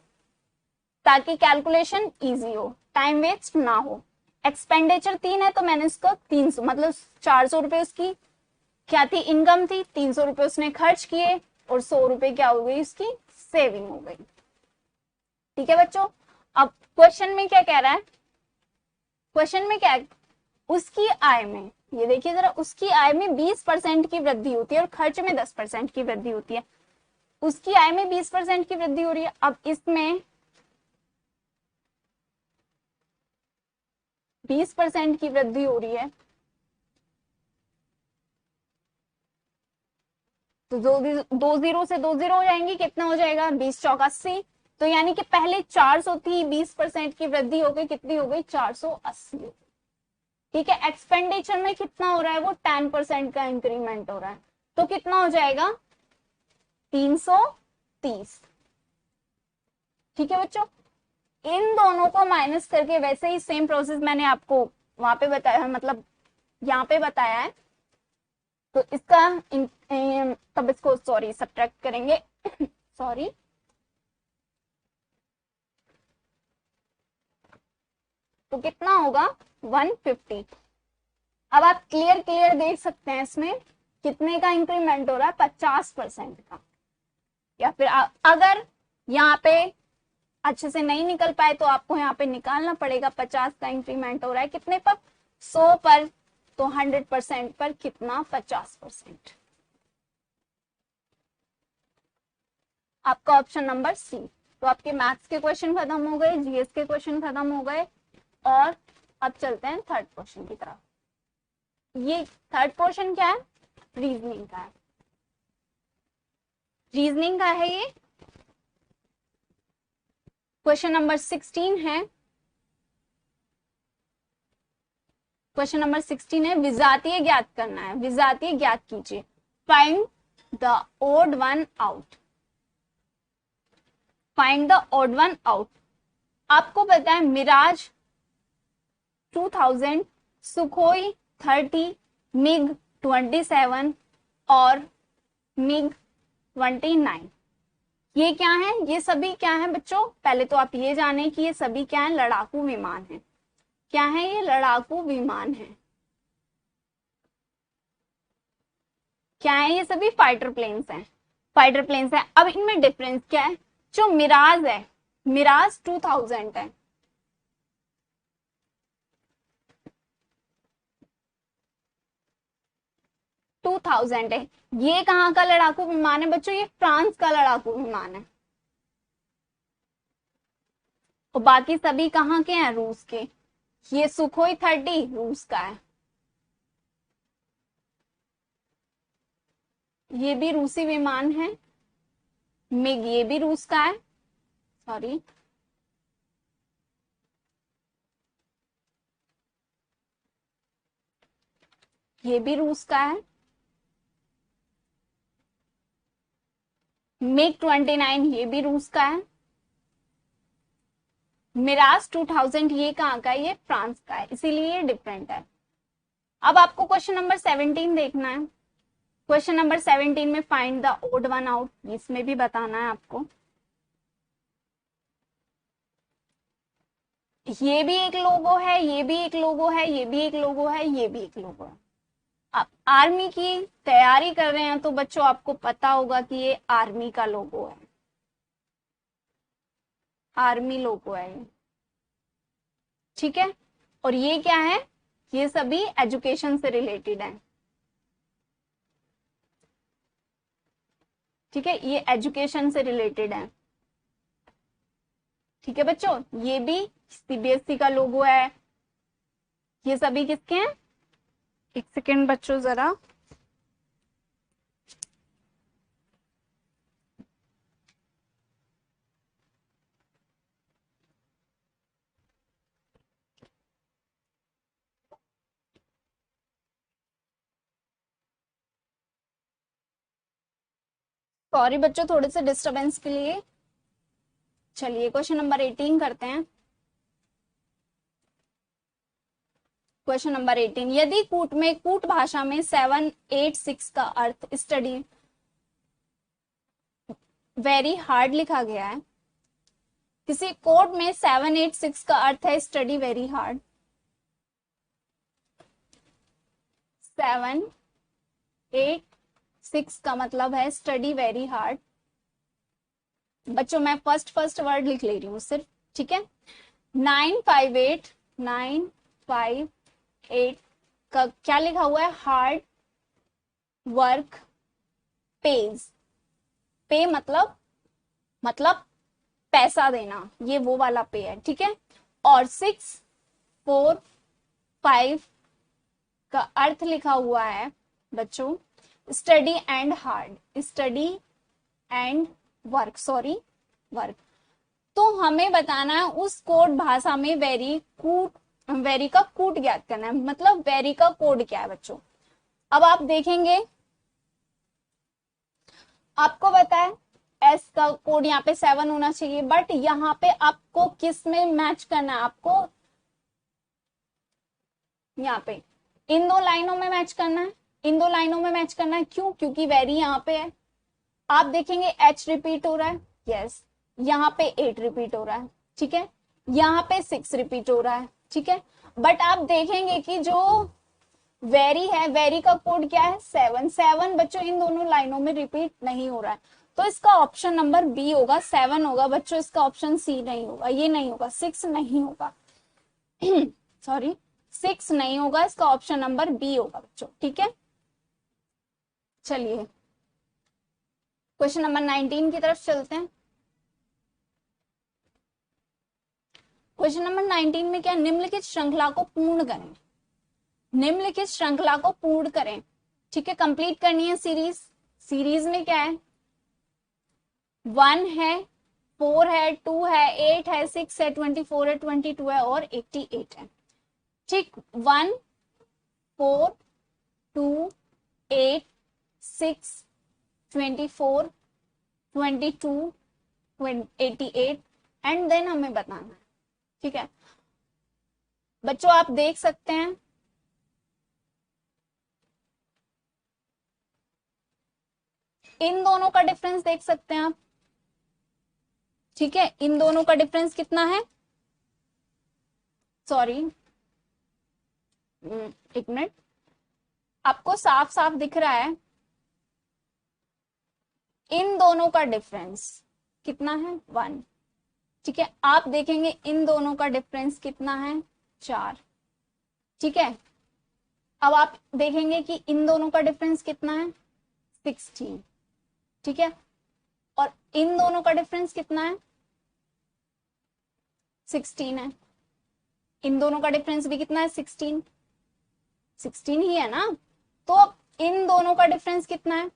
ताकि कैलकुलेशन इजी हो, टाइम वेस्ट ना हो। एक्सपेंडिचर 3 है तो मैंने इसको 300, मतलब 400 रुपए उसकी क्या थी? इनकम थी। 300 रुपए उसने खर्च किए और 100 रुपए क्या हो गई? उसकी सेविंग हो गई। ठीक है बच्चों, अब क्वेश्चन में क्या कह रहा है? क्वेश्चन में क्या है? उसकी आय में, ये देखिए जरा, उसकी आय में 20% की वृद्धि होती है और खर्च में 10% की वृद्धि होती है। उसकी आय में 20% की वृद्धि हो रही है। अब इसमें 20% की वृद्धि हो रही है तो दो जीरो से 2 जीरो हो जाएंगी। कितना हो जाएगा? 20 चौक 80। तो यानी कि पहले 400 थी, 20% की वृद्धि हो गई, कितनी हो गई? 480। ठीक है, एक्सपेंडिचर में कितना हो रहा है? वो 10% का इंक्रीमेंट हो रहा है, तो कितना हो जाएगा? 330। ठीक है बच्चों, इन दोनों को माइनस करके, वैसे ही सेम प्रोसेस मैंने आपको वहां पे बताया, मतलब यहाँ पे बताया है, तो इसका तब इसको सॉरी सब्ट्रैक्ट करेंगे सॉरी, तो कितना होगा? 150। अब आप क्लियर देख सकते हैं इसमें कितने का इंक्रीमेंट हो रहा है? 50% का। या फिर अगर यहाँ पे अच्छे से नहीं निकल पाए तो आपको यहाँ पे निकालना पड़ेगा। 50 का इंक्रीमेंट हो रहा है कितने पर? 100 पर। तो 100% पर कितना? 50%। आपका ऑप्शन नंबर सी। तो आपके मैथ्स के क्वेश्चन खत्म हो गए, जीएस के क्वेश्चन खत्म हो गए, और अब चलते हैं थर्ड क्वेश्चन की तरफ। ये थर्ड क्वेश्चन क्या है? रीजनिंग का है। रीजनिंग का है ये। क्वेश्चन नंबर 16 है। क्वेश्चन नंबर 16 है, विजातीय ज्ञात करना है। विजातीय ज्ञात कीजिए। Find the odd one out. Find the odd one out. आपको पता है मिराज 2000, सुखोई 30, मिग 27 और मिग 29, ये क्या है? ये सभी क्या है बच्चों? पहले तो आप ये जाने कि ये सभी क्या है? लड़ाकू विमान है। क्या है ये? लड़ाकू विमान है। क्या है? ये सभी फाइटर प्लेन्स हैं। फाइटर प्लेन्स हैं। अब इनमें डिफरेंस क्या है? जो मिराज है, मिराज 2000 है, है। ये कहाँ का लड़ाकू विमान है बच्चों? ये फ्रांस का लड़ाकू विमान है। और बाकी सभी कहाँ के हैं? रूस के। ये सुखोई 30 रूस का है, ये भी रूसी विमान है। मिग ये भी रूस का है, सॉरी, ये भी रूस का है। मिग 29 ये भी रूस का है। मिराज 2000 ये कहाँ का है? ये फ्रांस का है, इसीलिए ये डिफरेंट है। अब आपको क्वेश्चन नंबर 17 देखना है। क्वेश्चन नंबर 17 में find the odd one out, इसमें भी बताना है आपको। ये भी एक लोगो है, ये भी एक लोगो है, ये भी एक लोगो है, ये भी एक लोगो है। आप आर्मी की तैयारी कर रहे हैं तो बच्चों आपको पता होगा कि ये आर्मी का लोगो है, आर्मी लोगो है ये, ठीक है। और ये क्या है, ये सभी एजुकेशन से रिलेटेड है, ठीक है, ये एजुकेशन से रिलेटेड है, ठीक है बच्चों। ये भी सीबीएसई का लोगो है, ये सभी किसके हैं, एक सेकेंड बच्चों जरा, सॉरी बच्चों थोड़े से डिस्टरबेंस के लिए। चलिए क्वेश्चन नंबर 18 करते हैं। क्वेश्चन नंबर 18, यदि कूट भाषा में 786 का अर्थ स्टडी वेरी हार्ड लिखा गया है, किसी कोड में 786 का अर्थ है स्टडी वेरी हार्ड, 786 का मतलब है स्टडी वेरी हार्ड। बच्चों मैं फर्स्ट वर्ड लिख ले रही हूँ सिर्फ, ठीक है। 958 का क्या लिखा हुआ है, हार्ड वर्क पेज, पे मतलब पैसा देना, ये वो वाला पे है, ठीक है। और 645 का अर्थ लिखा हुआ है बच्चों study and hard, study and work, sorry work. तो हमें बताना है उस कोड भाषा में वेरी का कूट ज्ञात करना है, मतलब वेरी का कोड क्या है बच्चों। अब आप देखेंगे, आपको पता है एस का कोड यहाँ पे 7 होना चाहिए, बट यहाँ पे आपको किस में मैच करना है, आपको यहाँ पे इन दो लाइनों में मैच करना है, इन दो लाइनों में मैच करना है। क्यों, क्योंकि वेरी यहाँ पे है। आप देखेंगे एच रिपीट हो रहा है, यस, यहाँ पे 8 रिपीट हो रहा है, ठीक है, यहाँ पे 6 रिपीट हो रहा है, ठीक है। बट आप देखेंगे कि जो वेरी है, वेरी का कोड क्या है, 7 बच्चों इन दोनों लाइनों में रिपीट नहीं हो रहा है, तो इसका ऑप्शन नंबर बी होगा, 7 होगा बच्चों, इसका ऑप्शन सी नहीं होगा, ये नहीं होगा, 6 नहीं होगा सॉरी 6 नहीं होगा, इसका ऑप्शन नंबर बी होगा बच्चों, ठीक है। चलिए क्वेश्चन नंबर 19 की तरफ चलते हैं। क्वेश्चन नंबर 19 में क्या, निम्नलिखित श्रृंखला को पूर्ण करें, निम्नलिखित श्रृंखला को पूर्ण करें, ठीक है, कंप्लीट करनी है सीरीज। सीरीज में क्या है, 1 है, 4 है, 2 है, 8 है, 6 है, 24 है, 22 है और 88 है, ठीक। 1 4 2 8 6 24 22 88 एंड देन हमें बताना है, ठीक है बच्चों। आप देख सकते हैं इन दोनों का डिफरेंस देख सकते हैं आप, ठीक है, इन दोनों का डिफरेंस कितना है, सॉरी एक मिनट, आपको साफ साफ दिख रहा है इन दोनों का डिफरेंस कितना है, 1, ठीक है। आप देखेंगे इन दोनों का डिफरेंस कितना है, 4, ठीक है। अब आप देखेंगे कि इन दोनों का डिफरेंस कितना है, 16, ठीक है। और इन दोनों का डिफरेंस कितना है, 16 है, इन दोनों का डिफरेंस भी कितना है, 16 ही है ना। तो अब इन दोनों का डिफरेंस कितना है,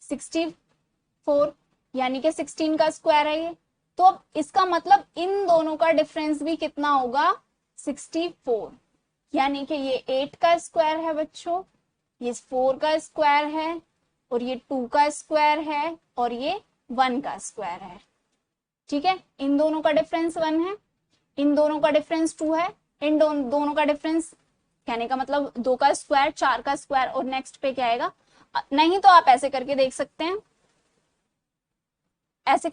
64, यानी कि 16 का स्क्वायर है ये। तो अब इसका मतलब इन दोनों का डिफरेंस भी कितना होगा, 64, यानी कि ये 8 का स्क्वायर है बच्चों, ये 4 का स्क्वायर है और ये 2 का स्क्वायर है और ये 1 का स्क्वायर है, ठीक है। इन दोनों का डिफरेंस 1 है, इन दोनों का डिफरेंस 2 है, इन दोनों का डिफरेंस कहने का मतलब 2 का स्क्वायर, 4 का स्क्वायर और नेक्स्ट पे क्या आएगा। नहीं तो आप ऐसे करके देख सकते हैं, ऐसे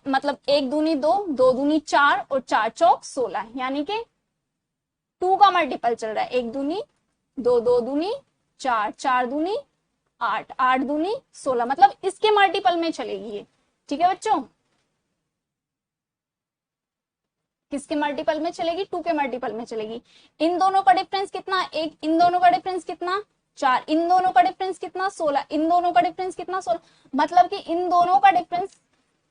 मतलब 1 दूनी 2, 2 दूनी 4 और 4 चौक 16, यानी कि 2 का मल्टीपल चल रहा है। 1 दूनी 2, 2 दूनी 4, 4 दूनी 8, 8 दूनी 16, मतलब इसके मल्टीपल में चलेगी ये। ठीक है बच्चों, किसके मल्टीपल में चलेगी, 2 के मल्टीपल में चलेगी। इन दोनों का डिफरेंस कितना, 1, इन दोनों का डिफरेंस कितना 4, इन दोनों का डिफरेंस कितना 16, इन दोनों का डिफरेंस कितना 16, मतलब कि इन दोनों का डिफरेंस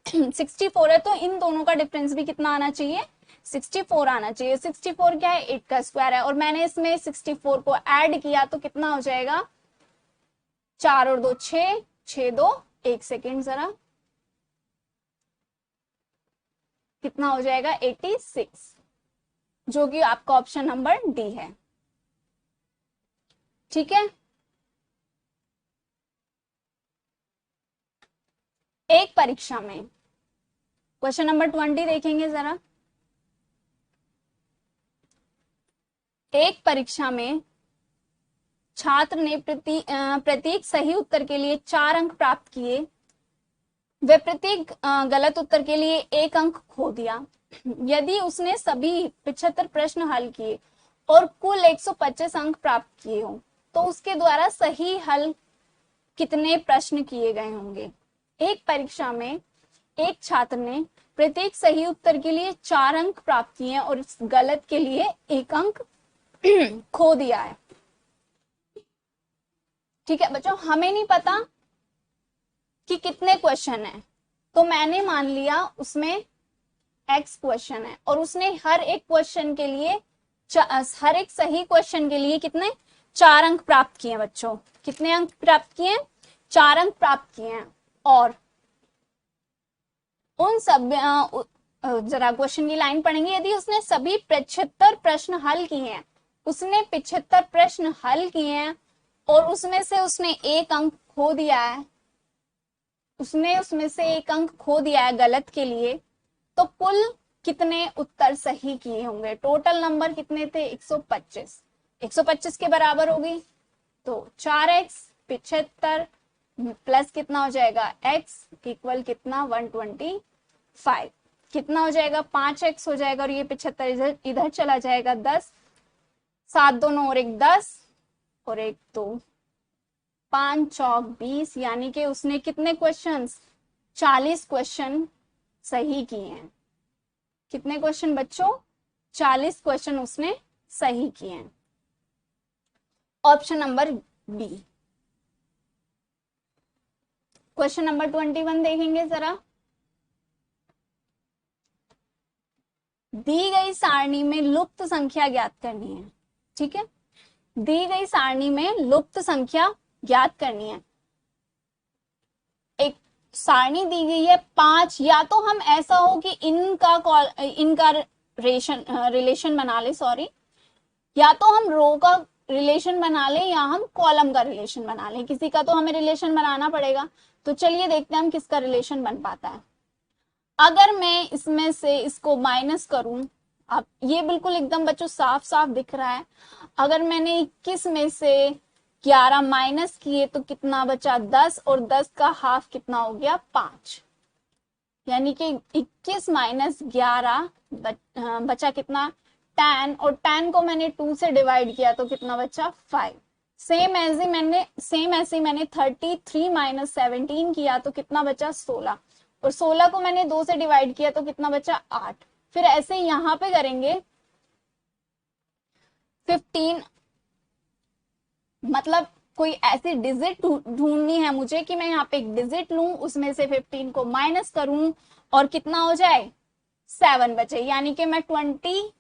64 है, तो इन दोनों का डिफरेंस भी कितना आना चाहिए, 64 आना चाहिए। 64 क्या है, 8 का स्क्वायर है, और मैंने इसमें 64 को ऐड किया तो कितना हो जाएगा, 4 और 2 6, 6 2, 1 सेकेंड जरा, कितना हो जाएगा 86, जो कि आपका ऑप्शन नंबर डी है। ठीक है, एक परीक्षा में क्वेश्चन नंबर 20 देखेंगे जरा। एक परीक्षा में छात्र ने प्रत्येक सही उत्तर के लिए 4 अंक प्राप्त किए, वे प्रत्येक गलत उत्तर के लिए 1 अंक खो दिया। यदि उसने सभी 75 प्रश्न हल किए और कुल 125 अंक प्राप्त किए हों, तो उसके द्वारा सही हल कितने प्रश्न किए गए होंगे। एक परीक्षा में एक छात्र ने प्रत्येक सही उत्तर के लिए 4 अंक प्राप्त किए और इस गलत के लिए 1 अंक खो दिया है। ठीक है बच्चों, हमें नहीं पता कि कितने क्वेश्चन है, तो मैंने मान लिया उसमें x क्वेश्चन है और उसने हर एक क्वेश्चन के लिए, हर एक सही क्वेश्चन के लिए कितने 4 अंक प्राप्त किए हैं बच्चों। कितने अंक प्राप्त किए हैं, 4 अंक प्राप्त किए हैं। और उन सब जरा क्वेश्चन की लाइन पढ़ेंगे, यदि उसने सभी 75 प्रश्न हल किए हैं, उसने 75 प्रश्न हल किए हैं और उसमें से उसने 1 अंक खो दिया है, उसमें से 1 अंक खो दिया है गलत के लिए, तो कुल कितने उत्तर सही किए होंगे। टोटल नंबर कितने थे, 125। 125 के बराबर होगी तो 4x 75 प्लस कितना हो जाएगा x इक्वल कितना 125, कितना हो जाएगा 5x हो जाएगा, और ये 75 इधर चला जाएगा 10, 7 दोनों और 1 10 और 1 2, 5 चौक 20, यानी कि उसने कितने क्वेश्चंस, 40 क्वेश्चन सही किए हैं। कितने क्वेश्चन बच्चों, 40 क्वेश्चन उसने सही किए हैं। Option number B. Question number 21 देखेंगे जरा। दी गई सारणी में लुप्त संख्या ज्ञात करनी है। ठीक है, दी गई सारणी में लुप्त संख्या ज्ञात करनी है। एक सारणी दी गई है 5, या तो हम ऐसा हो कि इनका रिलेशन बना ले, सॉरी, या तो हम रो का रिलेशन बना ले या हम कॉलम का रिलेशन बना ले, किसी का तो हमें रिलेशन बनाना पड़ेगा। तो चलिए देखते हैं हम किसका रिलेशन बन पाता है। अगर मैं इसमें से इसको माइनस करूं, अब ये बिल्कुल एकदम बच्चों साफ साफ दिख रहा है। अगर मैंने 21 में से 11 माइनस किए तो कितना बचा 10, और 10 का हाफ कितना हो गया 5, यानी कि 21 माइनस 11 बचा कितना 10, और 10 को मैंने 2 से डिवाइड किया तो कितना बचा 5। सेम ऐसे मैंने 33 माइनस 17 किया तो कितना बचा 16, और 16 को मैंने 2 से डिवाइड किया तो कितना बचा 8। फिर ऐसे यहां पे करेंगे 15, मतलब कोई ऐसी डिजिट ढूंढनी है मुझे कि मैं यहाँ पे एक डिजिट लूं, उसमें से 15 को माइनस करूं और कितना हो जाए 7 बचे, यानी कि मैं 29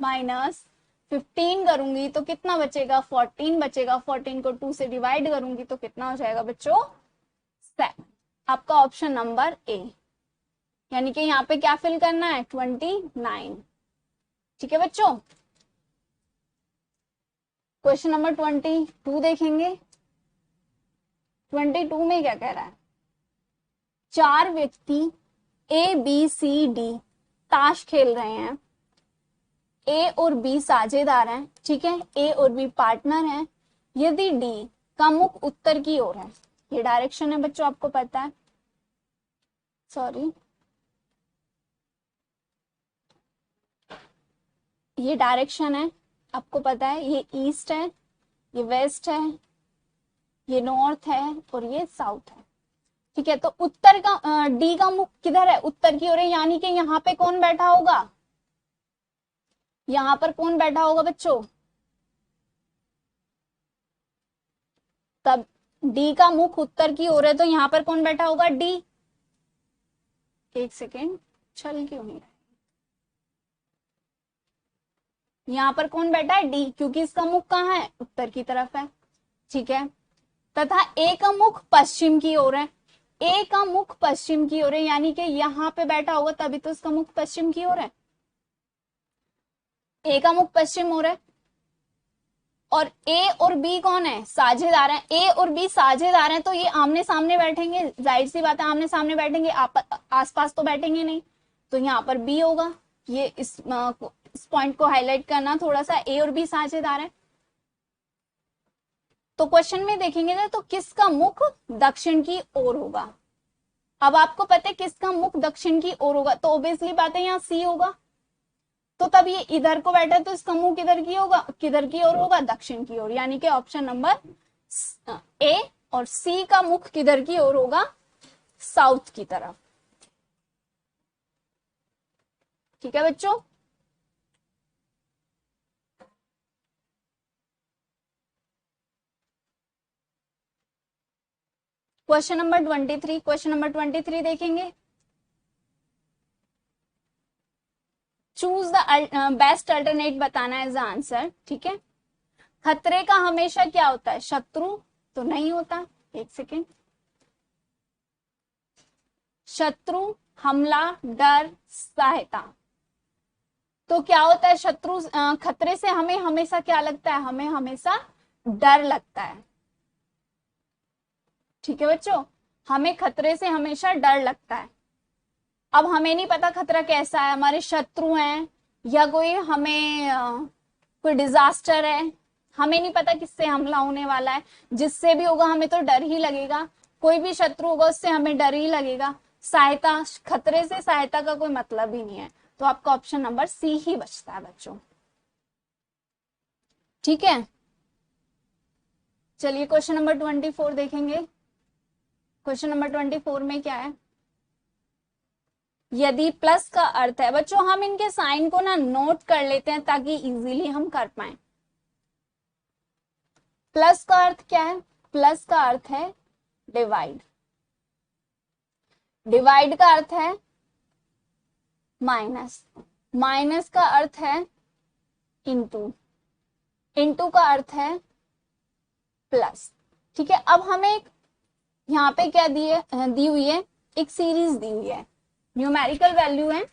माइनस 15 करूंगी तो कितना बचेगा 14 बचेगा। 14 को 2 से डिवाइड करूंगी तो कितना हो जाएगा बच्चों 7। आपका ऑप्शन नंबर ए, यानी कि यहाँ पे क्या फिल करना है 29। ठीक है बच्चों, क्वेश्चन नंबर 22 देखेंगे। 22 में क्या कह रहा है, 4 व्यक्ति A B C D ताश खेल रहे हैं। ए और बी साझेदार हैं, ठीक है, ए और बी पार्टनर हैं, यदि डी का मुख उत्तर की ओर है, ये डायरेक्शन है बच्चों, आपको पता है, सॉरी ये डायरेक्शन है, आपको पता है, ये ईस्ट है, ये वेस्ट है, ये नॉर्थ है और ये साउथ है, ठीक है। तो उत्तर का डी का मुख किधर है, उत्तर की ओर है, यानी कि यहाँ पे कौन बैठा होगा, यहाँ पर कौन बैठा होगा बच्चों, तब डी का मुख उत्तर की ओर है तो यहाँ पर कौन बैठा होगा, डी। एक सेकेंड, चल क्यों नहीं रहा, यहाँ पर कौन बैठा है, डी, क्योंकि इसका मुख कहाँ है, उत्तर की तरफ है, ठीक है। तथा ए का मुख पश्चिम की ओर है, ए का मुख पश्चिम की ओर है, यानी कि यहाँ पे बैठा होगा तभी तो इसका मुख पश्चिम की ओर है, ए का मुख पश्चिम ओर है। और ए और बी कौन है, साझेदार है, ए और बी साझेदार हैं तो ये आमने सामने बैठेंगे, जाहिर सी बात है आमने सामने बैठेंगे, आसपास तो बैठेंगे नहीं, तो यहाँ पर बी होगा। ये इस पॉइंट को हाईलाइट करना थोड़ा सा, ए और बी साझेदार है। तो क्वेश्चन में देखेंगे ना, तो किसका मुख दक्षिण की ओर होगा, अब आपको पता है किसका मुख दक्षिण की ओर होगा, तो ऑब्वियसली बात है यहाँ सी होगा, तो तब ये इधर को बैठा है तो इसका मुंह किधर की होगा, किधर की ओर होगा, दक्षिण की ओर, यानी कि ऑप्शन नंबर ए और सी का मुख किधर की ओर होगा, साउथ की तरफ, ठीक है बच्चों। क्वेश्चन नंबर 23, क्वेश्चन नंबर 23 देखेंगे, चूज द बेस्ट अल्टरनेट बताना है आंसर, ठीक है। खतरे का हमेशा क्या होता है, शत्रु तो नहीं होता, एक सेकेंड, शत्रु, हमला, डर, सहायता, तो क्या होता है, शत्रु खतरे से हमें हमेशा क्या लगता है, हमें हमेशा डर लगता है, ठीक है बच्चों, हमें खतरे से हमेशा डर लगता है। अब हमें नहीं पता खतरा कैसा है, हमारे शत्रु हैं या कोई हमें कोई डिजास्टर है, हमें नहीं पता किससे हमला होने वाला है, जिससे भी होगा हमें तो डर ही लगेगा, कोई भी शत्रु होगा उससे हमें डर ही लगेगा। सहायता, खतरे से सहायता का कोई मतलब ही नहीं है, तो आपका ऑप्शन नंबर सी ही बचता है बच्चों, ठीक है। चलिए क्वेश्चन नंबर 24 देखेंगे, क्वेश्चन नंबर 24 में क्या है, यदि प्लस का अर्थ है, बच्चों हम इनके साइन को ना नोट कर लेते हैं ताकि इजीली हम कर पाए। प्लस का अर्थ क्या है, प्लस का अर्थ है डिवाइड, डिवाइड का अर्थ है माइनस, माइनस का अर्थ है इनटू, इनटू का अर्थ है प्लस, ठीक है। अब हमें यहाँ पे क्या दी हुई है, एक सीरीज दी हुई है, न्यूमेरिकल वैल्यू है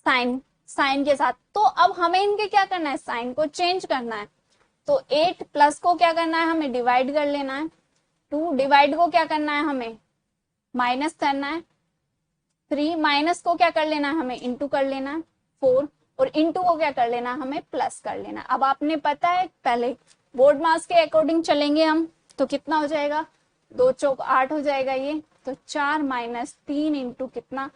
साइन, साइन के साथ, तो अब हमें इनके क्या करना है, साइन को चेंज करना है, तो 8 प्लस को क्या करना है, हमें डिवाइड कर लेना है, 2 डिवाइड को क्या करना है, हमें माइनस करना है, 3 माइनस को क्या कर लेना है, हमें इंटू कर लेना है, 4 और इंटू को क्या कर लेना है, हमें प्लस कर लेना है। अब आपने पता है पहले बोर्ड मास के अकॉर्डिंग चलेंगे हम, तो कितना हो जाएगा, 2 चौक 8 हो जाएगा ये, तो 4 माइनस 3 इंटू कितना,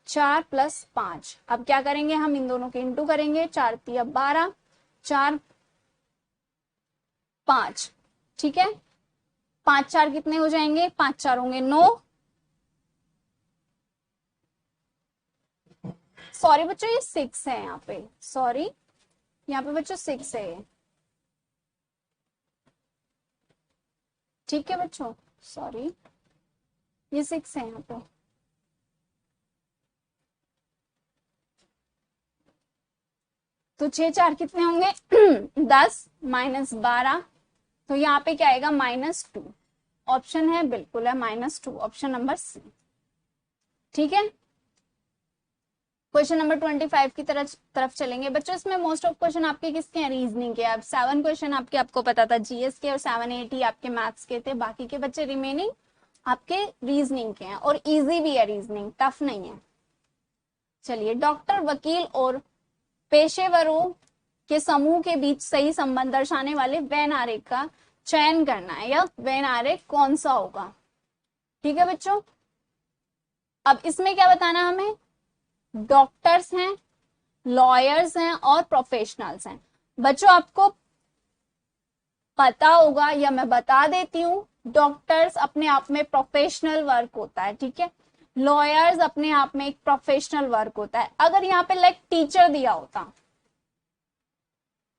4 प्लस 5। अब क्या करेंगे हम, इन दोनों के इंटू करेंगे, 4 3 12, 4 5, ठीक है, 5 4 कितने हो जाएंगे, 5 4 होंगे 9, सॉरी बच्चों ये 6 है यहाँ पे, सॉरी यहाँ पे बच्चों 6 है, ठीक है बच्चों, सॉरी ये 6 है यहाँ पे, तो 6 4 कितने होंगे 10 माइनस 12, तो यहाँ पे क्या आएगा -2, ऑप्शन है बिल्कुल है -2, ऑप्शन नंबर सी, ठीक है। क्वेश्चन नंबर 25 की तरफ चलेंगे बच्चों, इसमें मोस्ट ऑफ क्वेश्चन आपके किसके हैं, रीजनिंग के, अब 7 क्वेश्चन आपके, आपको पता था जीएस के और 7 8 आपके मैथ्स के थे, बाकी के बच्चे रिमेनिंग आपके रीजनिंग के हैं, और इजी भी है रीजनिंग, टफ नहीं है। चलिए, डॉक्टर, वकील और पेशेवरों के समूह के बीच सही संबंध दर्शाने वाले वेन आरेख का चयन करना है, या वेन आरेख कौन सा होगा। ठीक है बच्चों, अब इसमें क्या बताना हमें, डॉक्टर्स हैं, लॉयर्स हैं और प्रोफेशनल्स हैं। बच्चों आपको पता होगा या मैं बता देती हूँ, डॉक्टर्स अपने आप में प्रोफेशनल वर्क होता है, ठीक है। लॉयर्स अपने आप में एक प्रोफेशनल वर्क होता है। अगर यहाँ पे लाइक टीचर दिया होता,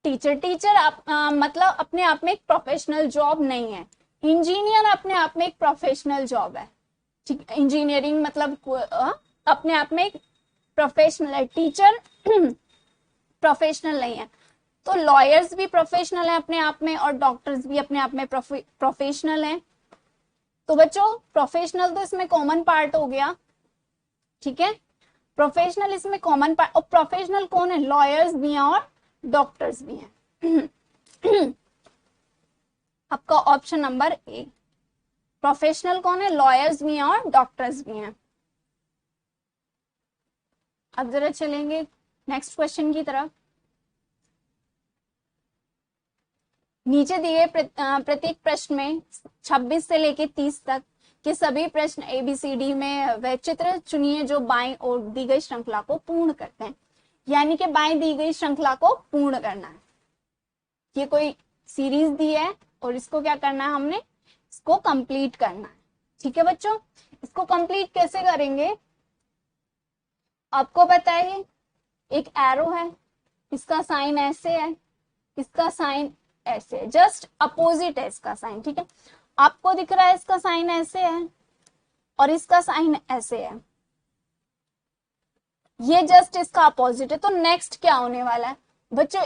टीचर मतलब अपने आप में एक प्रोफेशनल जॉब नहीं है। इंजीनियर अपने आप में एक प्रोफेशनल जॉब है, ठीक। इंजीनियरिंग मतलब अपने आप में एक प्रोफेशनल है, टीचर प्रोफेशनल नहीं है। तो लॉयर्स भी प्रोफेशनल है अपने आप में और डॉक्टर्स भी अपने आप में प्रोफेशनल हैं। तो बच्चों प्रोफेशनल तो इसमें कॉमन पार्ट हो गया, ठीक है। प्रोफेशनल इसमें कॉमन पार्ट, और प्रोफेशनल कौन है, लॉयर्स भी हैं और डॉक्टर्स भी हैं। आपका ऑप्शन नंबर ए, प्रोफेशनल कौन है, लॉयर्स भी हैं और डॉक्टर्स भी हैं। अब जरा चलेंगे नेक्स्ट क्वेश्चन की तरफ। नीचे दिए प्रत्येक प्रश्न में 26 से लेकर 30 तक के सभी प्रश्न ABCD में वह चित्र चुनिए जो बाईं ओर दी गई श्रृंखला को पूर्ण करते हैं। यानी कि बाईं दी गई श्रृंखला को पूर्ण करना है। ये कोई सीरीज दी है और इसको क्या करना है, हमने इसको कंप्लीट करना है, ठीक है बच्चों। इसको कंप्लीट कैसे करेंगे, आपको पता है एक एरो है, इसका साइन ऐसे है, इसका साइन ऐसे है, जस्ट अपोजिट है इसका साइन, ठीक है। आपको दिख रहा है इसका साइन ऐसे है और इसका साइन ऐसे है, ये जस्ट इसका अपोजिट है। तो नेक्स्ट क्या होने वाला है बच्चों,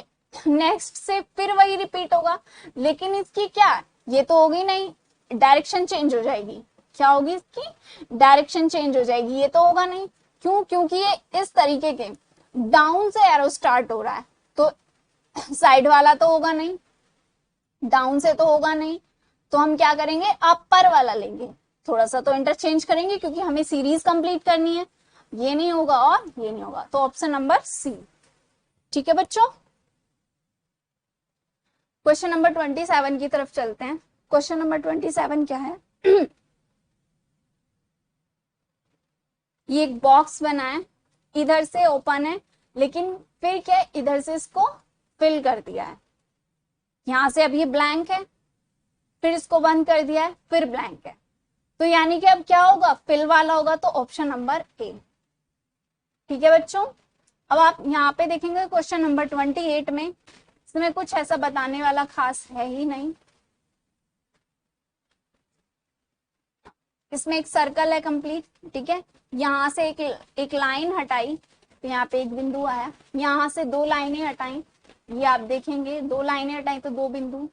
नेक्स्ट से फिर वही रिपीट होगा, लेकिन इसकी क्या, ये तो होगी नहीं, डायरेक्शन चेंज हो जाएगी। क्या होगी इसकी, डायरेक्शन चेंज हो जाएगी, ये तो होगा नहीं। क्यों, क्योंकि ये इस तरीके के डाउन से एरो स्टार्ट हो रहा है, तो साइड वाला तो होगा नहीं, डाउन से तो होगा नहीं, तो हम क्या करेंगे, अपर वाला लेंगे। थोड़ा सा तो इंटरचेंज करेंगे क्योंकि हमें सीरीज कंप्लीट करनी है। ये नहीं होगा और ये नहीं होगा, तो ऑप्शन नंबर सी, ठीक है बच्चों। क्वेश्चन नंबर 27 की तरफ चलते हैं। क्वेश्चन नंबर 27 क्या है, ये एक बॉक्स बना है, इधर से ओपन है, लेकिन फिर क्या, इधर से इसको फिल कर दिया है। यहां से अब ये ब्लैंक है, फिर इसको बंद कर दिया है, फिर ब्लैंक है। तो यानी कि अब क्या होगा, फिल वाला होगा, तो ऑप्शन नंबर ए, ठीक है बच्चों। अब आप यहाँ पे देखेंगे क्वेश्चन नंबर 28 में, इसमें कुछ ऐसा बताने वाला खास है ही नहीं। इसमें एक सर्कल है कंप्लीट, ठीक है। यहाँ से एक लाइन हटाई तो यहाँ पे एक बिंदु आया, यहाँ से 2 लाइनें हटाई, ये आप देखेंगे 2 लाइनें हटाई तो 2 बिंदु,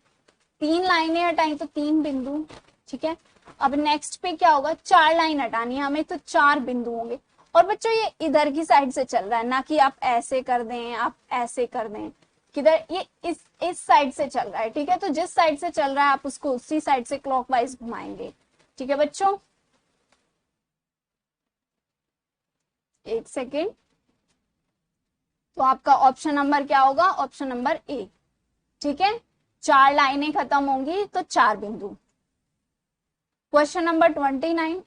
3 लाइनें हटाई तो 3 बिंदु, ठीक है। अब नेक्स्ट पे क्या होगा, 4 लाइन हटानी है हमें, तो 4 बिंदु होंगे। और बच्चों ये इधर की साइड से चल रहा है, ना कि आप ऐसे कर दें, आप ऐसे कर दें, किधर, ये इस साइड से चल रहा है, ठीक है। तो जिस साइड से चल रहा है आप उसको उसी साइड से क्लॉकवाइज घुमाएंगे, ठीक है बच्चों। एक सेकेंड, तो आपका ऑप्शन नंबर क्या होगा, ऑप्शन नंबर ए, ठीक है। 4 लाइनें खत्म होंगी तो 4 बिंदु। क्वेश्चन नंबर 29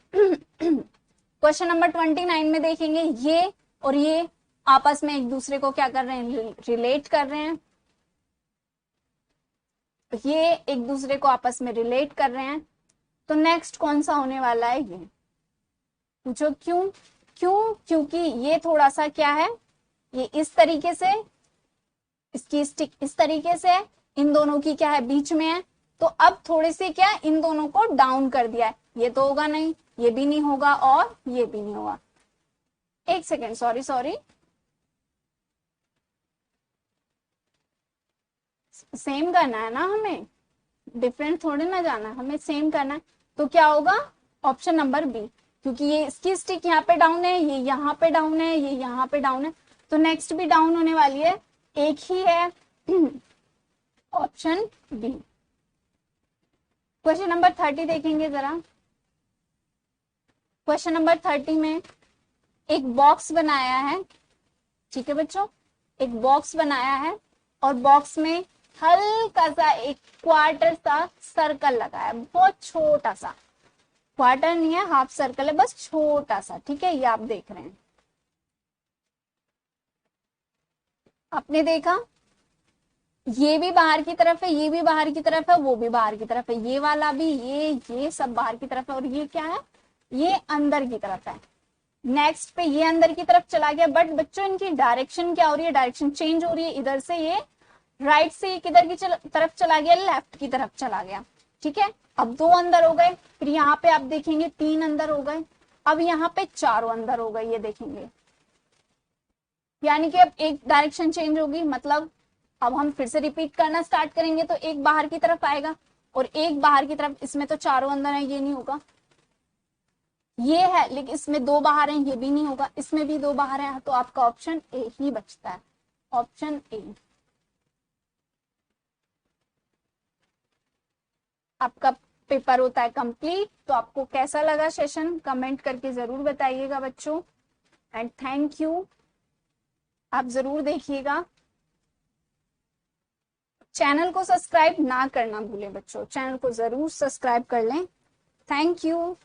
क्वेश्चन नंबर 29 में देखेंगे ये और ये आपस में एक दूसरे को क्या कर रहे हैं, रिलेट कर रहे हैं। ये एक दूसरे को आपस में रिलेट कर रहे हैं, तो नेक्स्ट कौन सा होने वाला है, ये पूछो क्यों, क्योंकि ये थोड़ा सा क्या है, ये इस तरीके से, इसकी स्टिक इस तरीके से है, इन दोनों की क्या है, बीच में है। तो अब थोड़ी सी क्या, इन दोनों को डाउन कर दिया है, ये तो होगा नहीं, ये भी नहीं होगा और ये भी नहीं होगा। एक सेकेंड, सॉरी सेम करना है ना हमें, डिफरेंट थोड़ी ना जाना है, हमें सेम करना है। तो क्या होगा, ऑप्शन नंबर बी, क्योंकि ये इसकी स्टिक यहाँ पे डाउन है, ये यहाँ पे डाउन है, ये यहाँ पे डाउन है, तो नेक्स्ट भी डाउन होने वाली है, एक ही है, ऑप्शन बी। क्वेश्चन नंबर 30 देखेंगे जरा। क्वेश्चन नंबर 30 में एक बॉक्स बनाया है, ठीक है बच्चों, एक बॉक्स बनाया है और बॉक्स में हल्का सा एक क्वार्टर सा सर्कल लगा है, बहुत छोटा सा, क्वार्टर नहीं है, हाफ सर्कल है, बस छोटा सा, ठीक है, ये आप देख रहे हैं। आपने देखा ये भी बाहर की तरफ है, ये भी बाहर की तरफ है, वो भी बाहर की तरफ है, ये वाला भी, ये सब बाहर की तरफ है, और ये क्या है, ये अंदर की तरफ है। नेक्स्ट पे ये अंदर की तरफ चला गया, बट बच्चों इनकी डायरेक्शन क्या हो रही है, डायरेक्शन चेंज हो रही है। इधर से ये राइट से ये किधर की तरफ चला गया, लेफ्ट की तरफ चला गया, ठीक है। अब 2 अंदर हो गए, फिर यहाँ पे आप देखेंगे 3 अंदर हो गए, अब यहाँ पे 4 अंदर हो गए, ये देखेंगे, यानी कि अब एक डायरेक्शन चेंज होगी। मतलब अब हम फिर से रिपीट करना स्टार्ट करेंगे तो एक बाहर की तरफ आएगा और एक बाहर की तरफ, इसमें तो चारों अंदर है, ये नहीं होगा, ये है, लेकिन इसमें 2 बाहर हैं, ये भी नहीं होगा, इसमें भी 2 बाहर है, तो आपका ऑप्शन ए ही बचता है, ऑप्शन ए। आपका पेपर होता है कंप्लीट। तो आपको कैसा लगा सेशन, कमेंट करके जरूर बताइएगा बच्चों, एंड थैंक यू। आप जरूर देखिएगा, चैनल को सब्सक्राइब ना करना भूलें बच्चों, चैनल को जरूर सब्सक्राइब कर लें। Thank you.